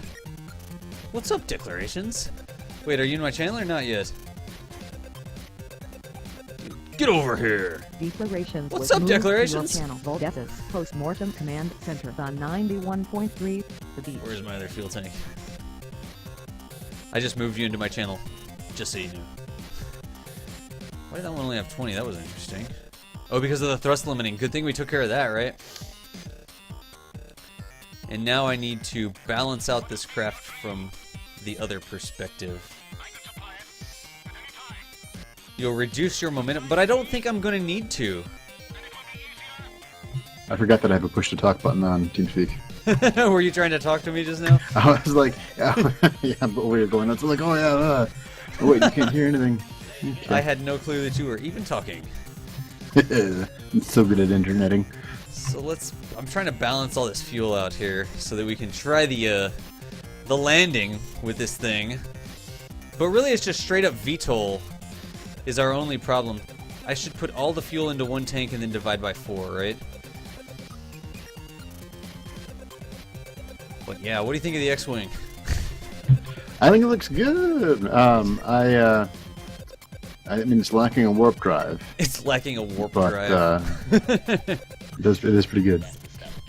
What's up, Declarations? Wait, are you in my channel or not yet? Get over here! Declarations. What's up, Declarations? To your channel, Voldeta's Postmortem Command Center on 91.3. The beach. Where's my other fuel tank? I just moved you into my channel, just so you knew. Why did that one only have 20? That was interesting. Oh, because of the thrust limiting. Good thing we took care of that, right? And now I need to balance out this craft from the other perspective. You'll reduce your momentum, but I don't think I'm going to need to. I forgot that I have a push to talk button on TeamSpeak. Were you trying to talk to me just now? I was like, yeah, but we were going nuts. Like, oh yeah, oh, wait, you can't hear anything. Okay. I had no clue that you were even talking. I'm so good at interneting. So I'm trying to balance all this fuel out here so that we can try the landing with this thing. But really it's just straight up VTOL is our only problem. I should put all the fuel into one tank and then divide by 4, right? But yeah, what do you think of the X-Wing? I think it looks good. I mean, it's lacking a warp drive. It's lacking a warp but, drive. it is pretty good.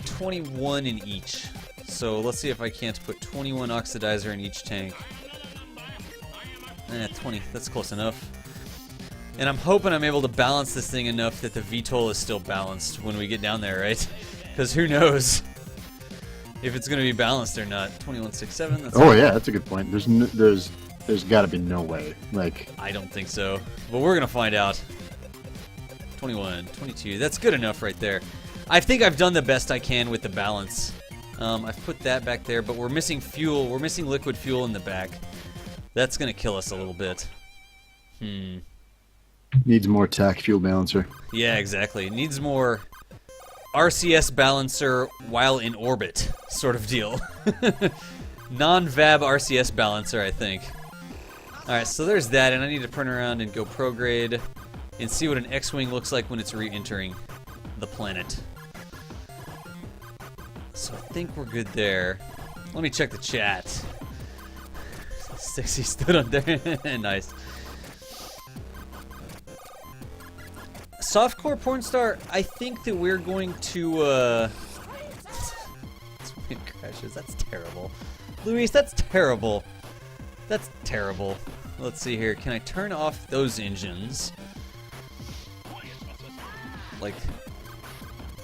21 in each. So let's see if I can't put 21 oxidizer in each tank. 20. That's close enough. And I'm hoping I'm able to balance this thing enough that the VTOL is still balanced when we get down there, right? Because who knows if it's going to be balanced or not. 2167. That's yeah, that's a good point. There's got to be no way. Like, I don't think so, but we're going to find out. 21, 22. That's good enough right there. I think I've done the best I can with the balance. I've put that back there, but we're missing fuel. We're missing liquid fuel in the back. That's going to kill us a little bit. Needs more TAC fuel balancer. Yeah, exactly. It needs more RCS balancer while in orbit sort of deal. Non-VAB RCS balancer, I think. Alright, so there's that, and I need to turn around and go prograde and see what an X-Wing looks like when it's re-entering the planet. So I think we're good there. Let me check the chat. Sexy stood on there. Nice. Softcore Pornstar, I think that we're going to, Wind crashes, that's terrible. Luis, that's terrible. That's terrible. Let's see here, can I turn off those engines? Like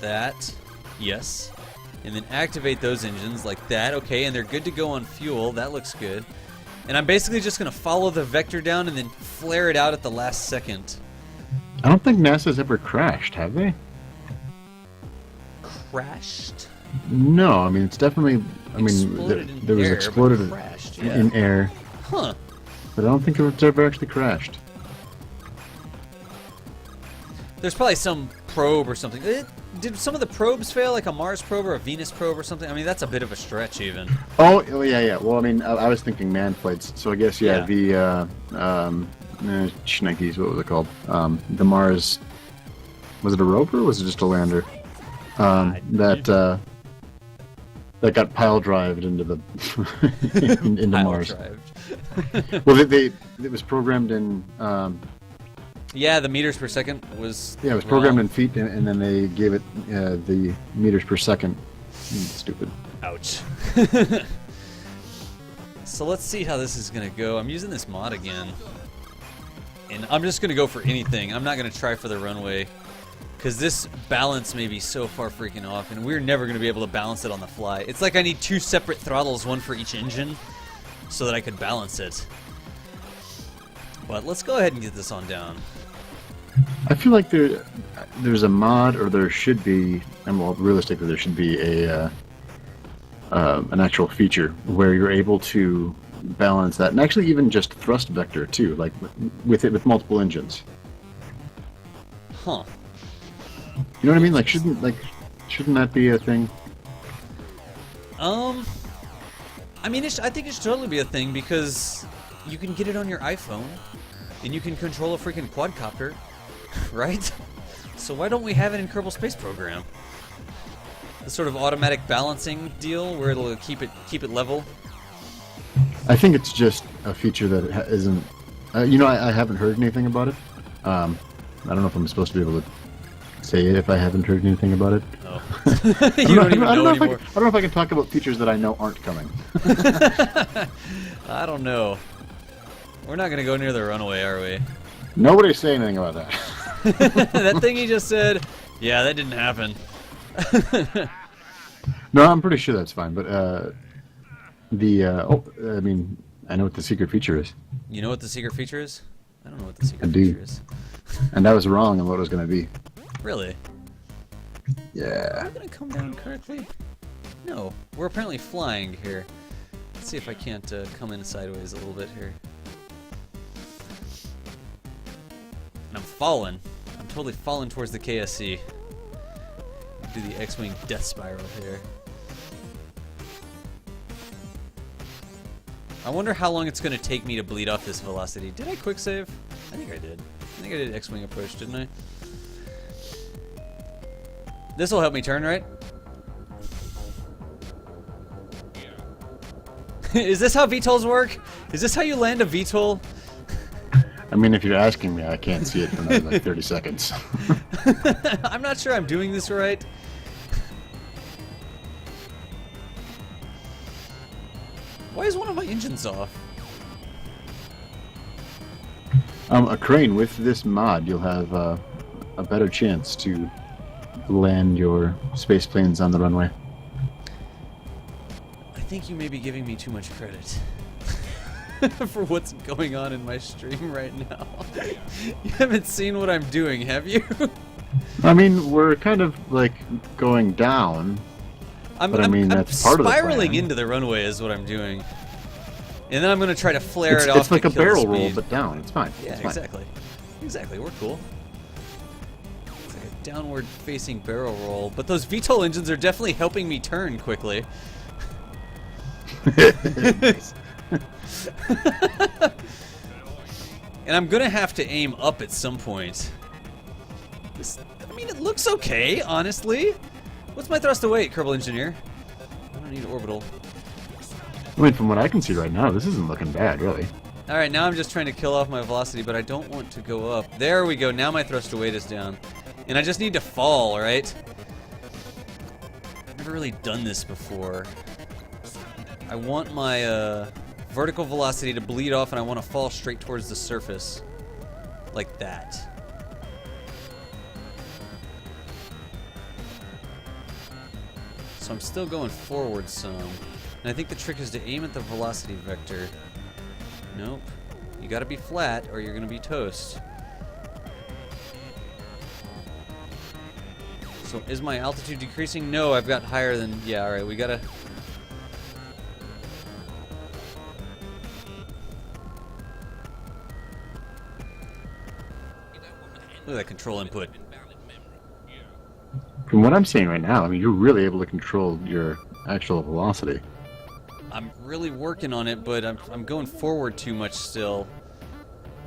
that, yes. And then activate those engines like that, okay, and they're good to go on fuel, that looks good. And I'm basically just gonna follow the vector down and then flare it out at the last second. I don't think NASA's ever crashed, have they? Crashed? No, I mean, it's definitely... I mean, there was exploded crashed, in air. Huh. But I don't think it's ever actually crashed. There's probably some probe or something. Did some of the probes fail, like a Mars probe or a Venus probe or something? I mean, that's a bit of a stretch, even. Oh yeah. Well, I mean, I was thinking man flights, so I guess, yeah. The, Schneckes, what was it called? The Mars... Was it a rover or was it just a lander? That got pile drived into the into Mars. Well, it was programmed in. Yeah, the meters per second was. Yeah, it was programmed in feet, and then they gave it the meters per second. Stupid. Ouch. So let's see how this is gonna go. I'm using this mod again, and I'm just gonna go for anything. I'm not gonna try for the runway. Because this balance may be so far freaking off, and we're never going to be able to balance it on the fly. It's like I need 2 separate throttles, one for each engine, so that I could balance it. But let's go ahead and get this on down. I feel like there's a mod, or there should be, and well, realistically, there should be an actual feature where you're able to balance that, and actually even just thrust vector too, like with multiple engines. Huh. You know what I mean? Like shouldn't that be a thing? I mean, I think it should totally be a thing because you can get it on your iPhone, and you can control a freaking quadcopter, right? So why don't we have it in Kerbal Space Program? The sort of automatic balancing deal where it'll keep it level. I think it's just a feature that isn't. You know, I haven't heard anything about it. I don't know if I'm supposed to be able to say it if I haven't heard anything about it. Oh. You don't even know anymore. I don't know if I can talk about features that I know aren't coming. I don't know. We're not going to go near the runway, are we? Nobody's saying anything about that. That thing you just said, yeah, that didn't happen. No, I'm pretty sure that's fine, but I mean, I know what the secret feature is. You know what the secret feature is? I don't know what the secret I do. feature is. And I was wrong on what it was going to be. Really? Yeah. Am I going to come down correctly? No. We're apparently flying here. Let's see if I can't come in sideways a little bit here. And I'm falling. I'm totally falling towards the KSC. Do the X-Wing death spiral here. I wonder how long it's going to take me to bleed off this velocity. Did I quick save? I think I did. I think I did X-Wing approach, didn't I? This will help me turn, right? Is this how VTOLs work? Is this how you land a VTOL? I mean, if you're asking me, I can't see it for another like 30 seconds. I'm not sure I'm doing this right. Why is one of my engines off? A crane with this mod, you'll have a better chance to land your space planes on the runway. I think you may be giving me too much credit for what's going on in my stream right now. You haven't seen what I'm doing, have you? I mean, we're kind of like going down. But I mean, that's part of the plan. Spiraling into the runway is what I'm doing. And then I'm going to try to flare it off. It's like to a kill the barrel roll, speed. but down. It's fine. Yeah, it's fine. exactly. Exactly, we're cool. It's like a downward-facing barrel roll. But those VTOL engines are definitely helping me turn quickly. And I'm going to have to aim up at some point. I mean, it looks okay, honestly. What's my thrust to weight, Kerbal Engineer? I don't need orbital. I mean, from what I can see right now, this isn't looking bad, really. Alright, now I'm just trying to kill off my velocity, but I don't want to go up. There we go, now my thrust to weight is down. And I just need to fall, right? I've never really done this before. I want my vertical velocity to bleed off, and I want to fall straight towards the surface. Like that. So I'm still going forward some. And I think the trick is to aim at the velocity vector. Nope. You gotta be flat or you're gonna be toast. So is my altitude decreasing? No, I've got higher than... Yeah, alright, we gotta... Look at that control input. From what I'm seeing right now, I mean, you're really able to control your actual velocity. I'm really working on it, but I'm going forward too much still.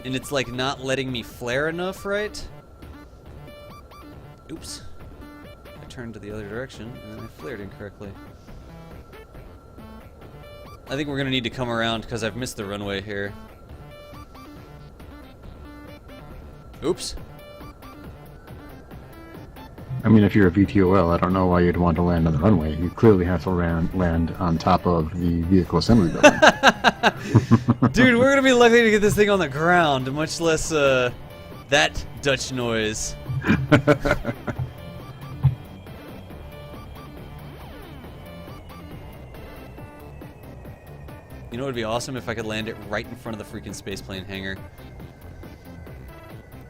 And it's like not letting me flare enough, right? Oops. I turned to the other direction, and then I flared incorrectly. I think we're going to need to come around because I've missed the runway here. Oops. I mean, if you're a VTOL, I don't know why you'd want to land on the runway. You clearly have to land on top of the vehicle assembly building. Dude, we're going to be lucky to get this thing on the ground, much less that Dutch noise. You know what would be awesome if I could land it right in front of the freaking spaceplane hangar.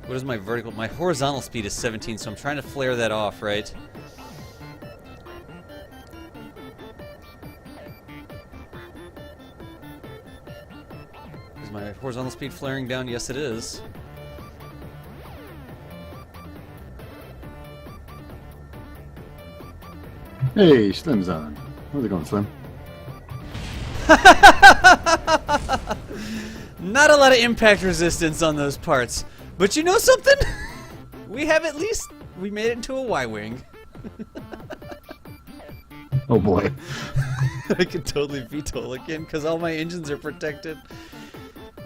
What is my vertical? My horizontal speed is 17, so I'm trying to flare that off, right? Is my horizontal speed flaring down? Yes, it is. Hey, Slim's on. How's it going, Slim? Not a lot of impact resistance on those parts. But you know something? We made it into a Y-wing. Oh boy. I could totally vtol again because all my engines are protected.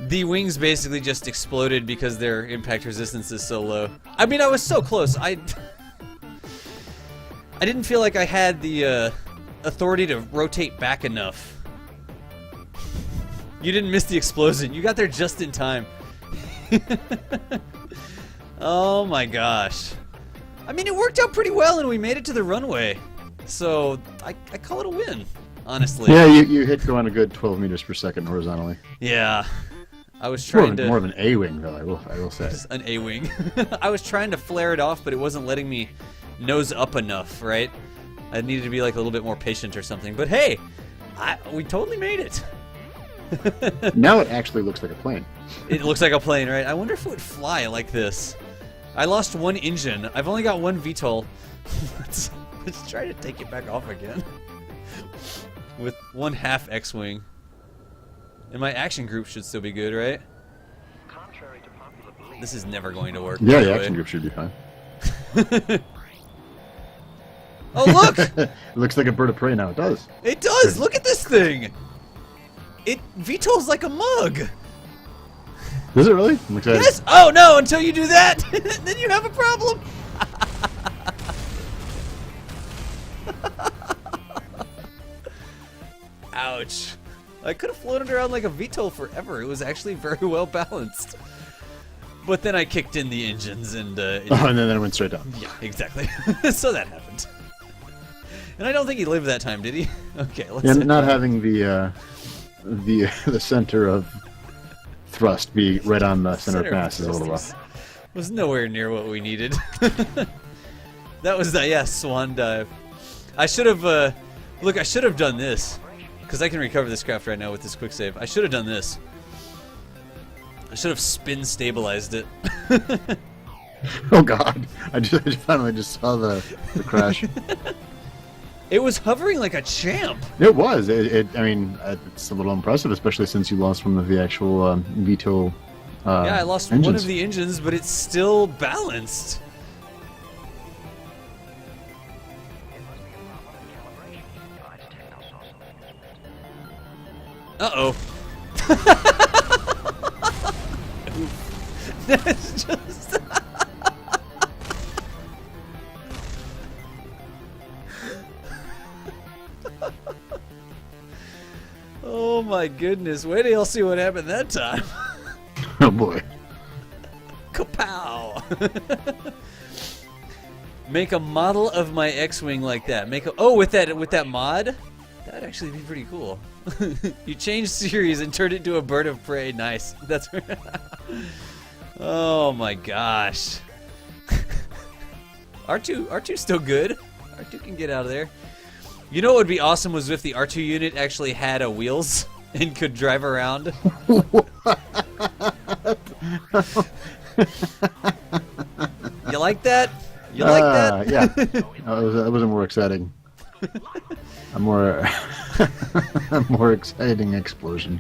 The wings basically just exploded because their impact resistance is so low. I mean, I was so close. I didn't feel like I had the authority to rotate back enough. You didn't miss the explosion. You got there just in time. Oh my gosh. I mean, it worked out pretty well and we made it to the runway. So, I call it a win, honestly. Yeah, you hit go on a good 12 meters per second horizontally. Yeah. I was trying to... More of an A-wing, though, I will say. Just an A-wing. I was trying to flare it off, but it wasn't letting me nose up enough, right? I needed to be like a little bit more patient or something. But hey, we totally made it. Now it actually looks like a plane. It looks like a plane, right? I wonder if it would fly like this. I lost one engine. I've only got one VTOL. Let's try to take it back off again. With 1/2 X-Wing. And my action group should still be good, right? This is never going to work. Yeah, the action group should be fine. Oh, look! It looks like a bird of prey now. It does. It does! Look at this thing! It VTOL's like a mug! Does it really? I'm excited. Yes! Oh no, until you do that! Then you have a problem! Ouch. I could have floated around like a VTOL forever. It was actually very well balanced. But then I kicked in the engines and... and then it went straight down. Yeah, exactly. So that happened. And I don't think he lived that time, did he? Okay, let's... And not having the center of thrust be right on the center of mass is a little rough. Was nowhere near what we needed. That was the, yeah, swan dive. I should have, look, I should have done this. Because I can recover this craft right now with this quick save. I should have done this. I should have spin stabilized it. Oh god, I finally just saw the crash. It was hovering like a champ. It was. I mean, it's a little impressive, especially since you lost one of the actual VTOL yeah, I lost engines. one of the engines, but it's still balanced. Uh-oh. That's just... Oh my goodness. Wait till y'all see what happened that time. Oh boy. Kapow! Make a model of my X-Wing like that. Make a... Oh, with that mod? That'd actually be pretty cool. You change series and turn it into a bird of prey. Nice. That's... Oh my gosh. R2's still good. R2 can get out of there. You know what would be awesome was if the R2 unit actually had wheels and could drive around. You like that? You like that? Yeah. That was a more exciting. A more exciting explosion.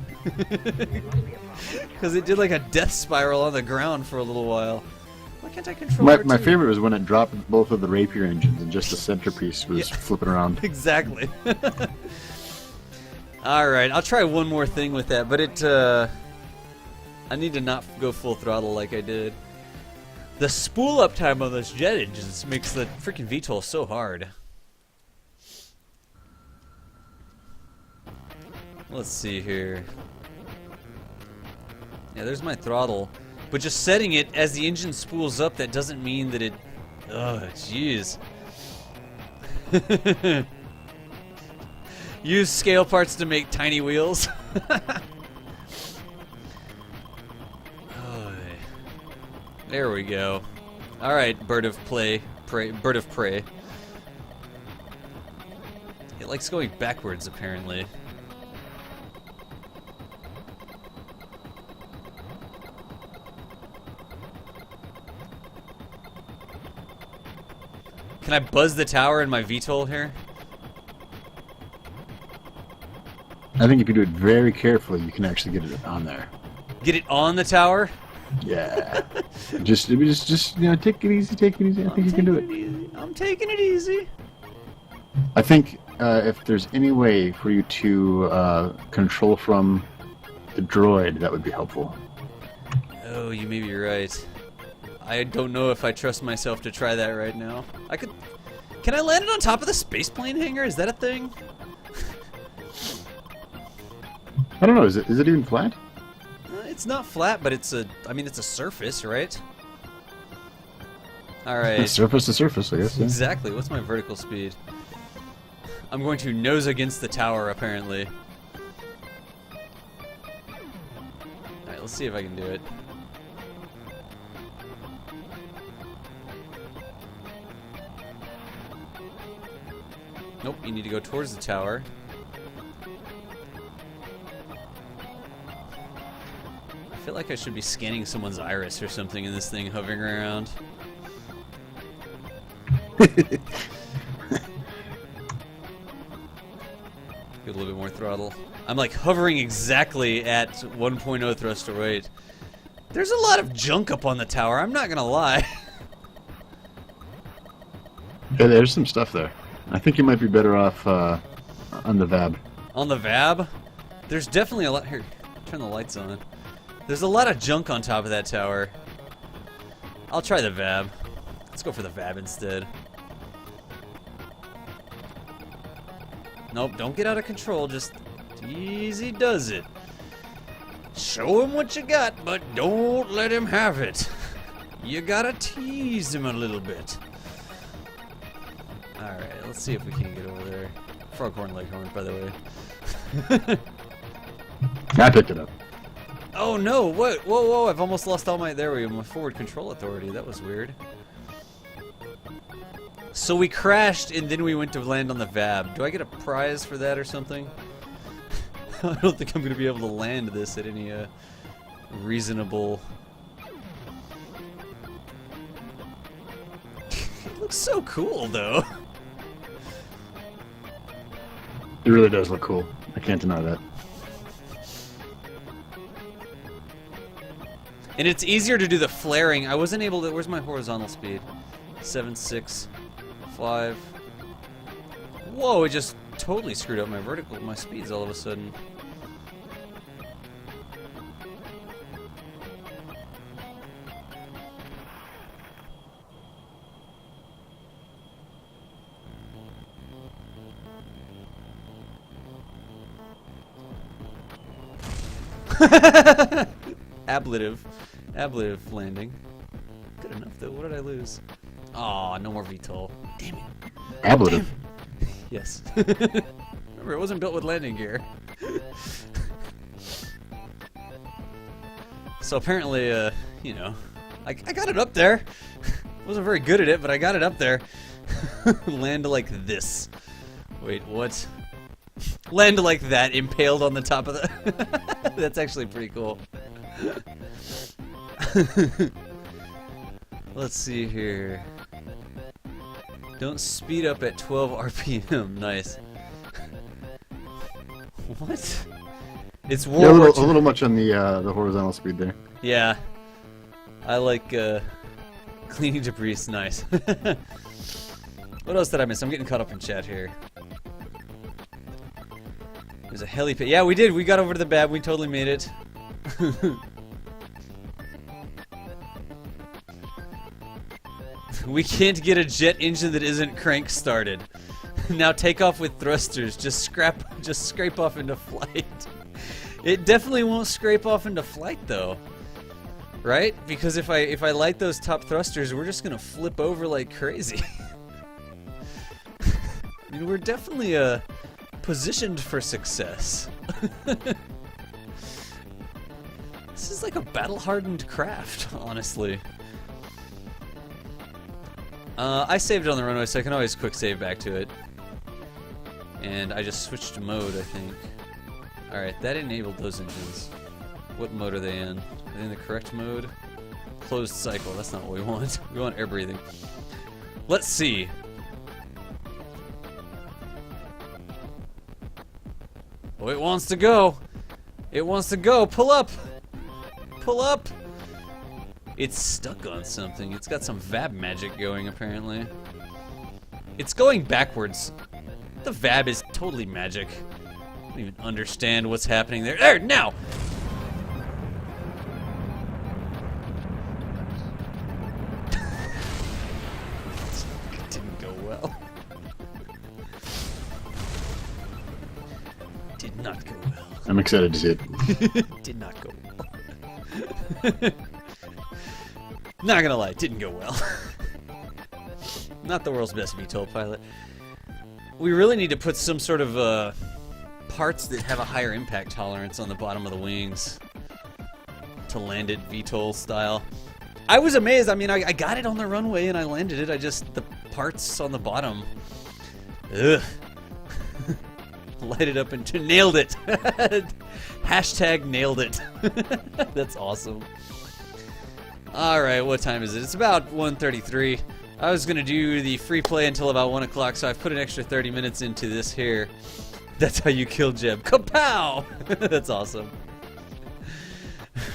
Because it did like a death spiral on the ground for a little while. Why can't I control R2? My favorite was when it dropped both of the Rapier engines and just the centerpiece was flipping around. Exactly. Alright, I'll try one more thing with that, but I need to not go full throttle like I did. The spool up time on those jet engines makes the freaking VTOL so hard. Let's see here. Yeah, there's my throttle. But just setting it as the engine spools up, that doesn't mean that it... Oh, jeez. Use scale parts to make tiny wheels. Oh, there we go. Alright, bird of prey. Bird of prey. It likes going backwards, apparently. Can I buzz the tower in my VTOL here? I think if you do it very carefully, you can actually get it on there. Get it on the tower? Yeah. just you know, take it easy, take it easy. I think you can do it. I'm taking it easy. I think if there's any way for you to control from the droid, that would be helpful. Oh, you may be right. I don't know if I trust myself to try that right now. I could... Can I land it on top of the spaceplane hangar? Is that a thing? I don't know. Is it even flat? It's not flat, but it's a... I mean, it's a surface, right? Alright. Surface to surface, I guess. Yeah. Exactly. What's my vertical speed? I'm going to nose against the tower, apparently. Alright, let's see if I can do it. Nope, you need to go towards the tower. I feel like I should be scanning someone's iris or something in this thing hovering around. Get a little bit more throttle. I'm like hovering exactly at 1.0 thrust to weight. There's a lot of junk up on the tower, I'm not gonna lie. Yeah, there's some stuff there. I think you might be better off on the VAB. On the VAB? There's definitely a lot... Here, turn the lights on. There's a lot of junk on top of that tower. I'll try the VAB. Let's go for the VAB instead. Nope, don't get out of control. Just easy does it. Show him what you got, but don't let him have it. You gotta tease him a little bit. Alright, let's see if we can get over there. Froghorn Leghorn, by the way. I picked it up. Oh no, what? Whoa, whoa, I've almost lost all my... There we go, my forward control authority. That was weird. So we crashed and then we went to land on the VAB. Do I get a prize for that or something? I don't think I'm going to be able to land this at any reasonable... It looks so cool, though. It really does look cool. I can't deny that. And it's easier to do the flaring. I wasn't able to... Where's my horizontal speed? 7, 6, 5... Whoa, it just totally screwed up my speeds all of a sudden. Ablative landing. Good enough though. What did I lose? Aw, no more VTOL. Damn it. Ablative. Yes. Remember, it wasn't built with landing gear. So apparently, you know, I got it up there. Wasn't very good at it, but I got it up there. Land like this. Wait, what? Land like that, impaled on the top of the... That's actually pretty cool. Let's see here. Don't speed up at 12 RPM. Nice. What? It's Yeah, World War a II. little much on the horizontal speed there. Yeah. I like cleaning debris. Nice. What else did I miss? I'm getting caught up in chat here. There's a helipad. Yeah, we did. We got over to the BAB. We totally made it. We can't get a jet engine that isn't crank started. Now take off with thrusters. Just scrape off into flight. It definitely won't scrape off into flight though. Right? Because if I light those top thrusters, we're just gonna flip over like crazy. I mean, we're definitely positioned for success. This is like a battle-hardened craft, honestly. I saved it on the runway, so I can always quick save back to it. And I just switched mode, I think. Alright, that enabled those engines. What mode are they in? Are they in the correct mode? Closed cycle, that's not what we want. We want air breathing. Let's see. Oh, it wants to go. It wants to go. Pull up. Pull up. It's stuck on something. It's got some VAB magic going, apparently. It's going backwards. The VAB is totally magic. I don't even understand what's happening there. There, now! It didn't go well. Did not go well. I'm excited to see it. Did not go well. Not gonna lie, didn't go well. Not the world's best vtol pilot. We really need to put some sort of parts that have a higher impact tolerance on the bottom of the wings to land it vtol style. I was amazed. I mean, I got it on the runway and I landed it. The parts on the bottom. Ugh. Light it up and nailed it. Hashtag nailed it. That's awesome. Alright, what time is it? It's about 1:33. I was going to do the free play until about 1 o'clock, so I've put an extra 30 minutes into this here. That's how you kill Jeb. Kapow! That's awesome.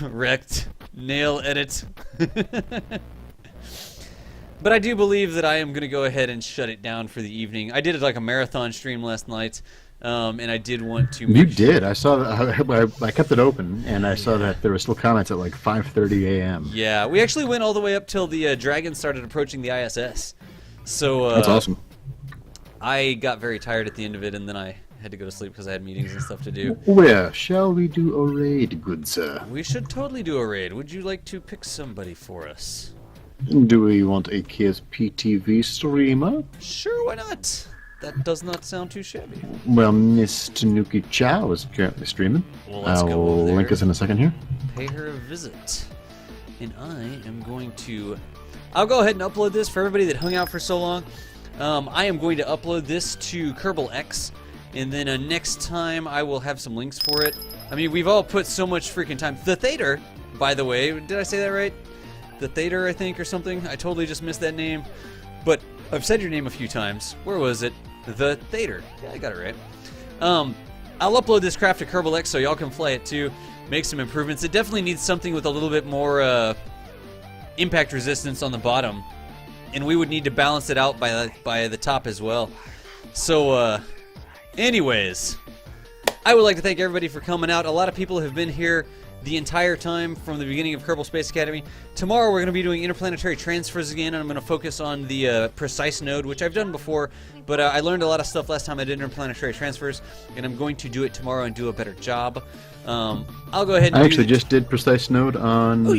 Wrecked. Nail edit. But I do believe that I am going to go ahead and shut it down for the evening. I did it like a marathon stream last night. And I did want to. You did. I saw that. I kept it open, and I saw that there were still comments at like 5:30 a.m. Yeah, we actually went all the way up till the dragon started approaching the ISS. So that's awesome. I got very tired at the end of it, and then I had to go to sleep because I had meetings and stuff to do. Where shall we do a raid, good sir? We should totally do a raid. Would you like to pick somebody for us? Do we want a KSP TV streamer? Sure, why not? That does not sound too shabby. Well, Miss Tanuki Chow is currently streaming. Well, let's go I'll over there. link us in a second here. Pay her a visit. And I am going to... I'll go ahead and upload this for everybody that hung out for so long. I am going to upload this to Kerbal X. And then next time I will have some links for it. I mean, we've all put so much freaking time. The Theater, by the way. Did I say that right? The Theater, I think, or something. I totally just missed that name. But I've said your name a few times. Where was it? The Theater. Yeah, I got it right. I'll upload this craft to Kerbal X so y'all can fly it too. Make some improvements. It definitely needs something with a little bit more impact resistance on the bottom. And we would need to balance it out by the top as well. So, anyways, I would like to thank everybody for coming out. A lot of people have been here the entire time from the beginning of Kerbal Space Academy. Tomorrow we're going to be doing interplanetary transfers again, and I'm going to focus on the precise node, which I've done before, but I learned a lot of stuff last time I did interplanetary transfers, and I'm going to do it tomorrow and do a better job. I'll go ahead and I actually just did precise node on the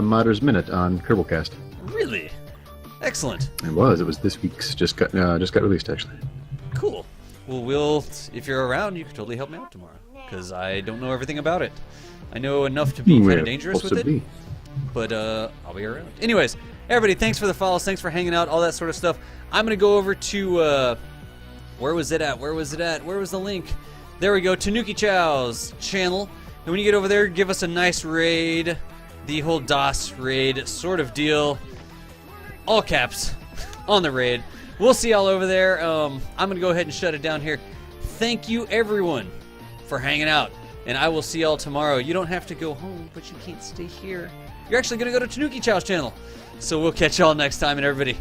Modders Minute on Kerbalcast. Really? Excellent. It was this week's just got released actually. Cool. Well, if you're around, you can totally help me out tomorrow, because I don't know everything about it. I know enough to be kind of dangerous with it, but I'll be around. Anyways, everybody, thanks for the follows, thanks for hanging out, all that sort of stuff. I'm going to go over to, where was it at? Where was the link? There we go, Tanuki Chow's channel. And when you get over there, give us a nice raid, the whole DOS raid sort of deal. All caps on the raid. We'll see y'all over there. I'm going to go ahead and shut it down here. Thank you, everyone, for hanging out. And I will see y'all tomorrow. You don't have to go home, but you can't stay here. You're actually going to go to Tanuki Chow's channel. So we'll catch y'all next time, and everybody,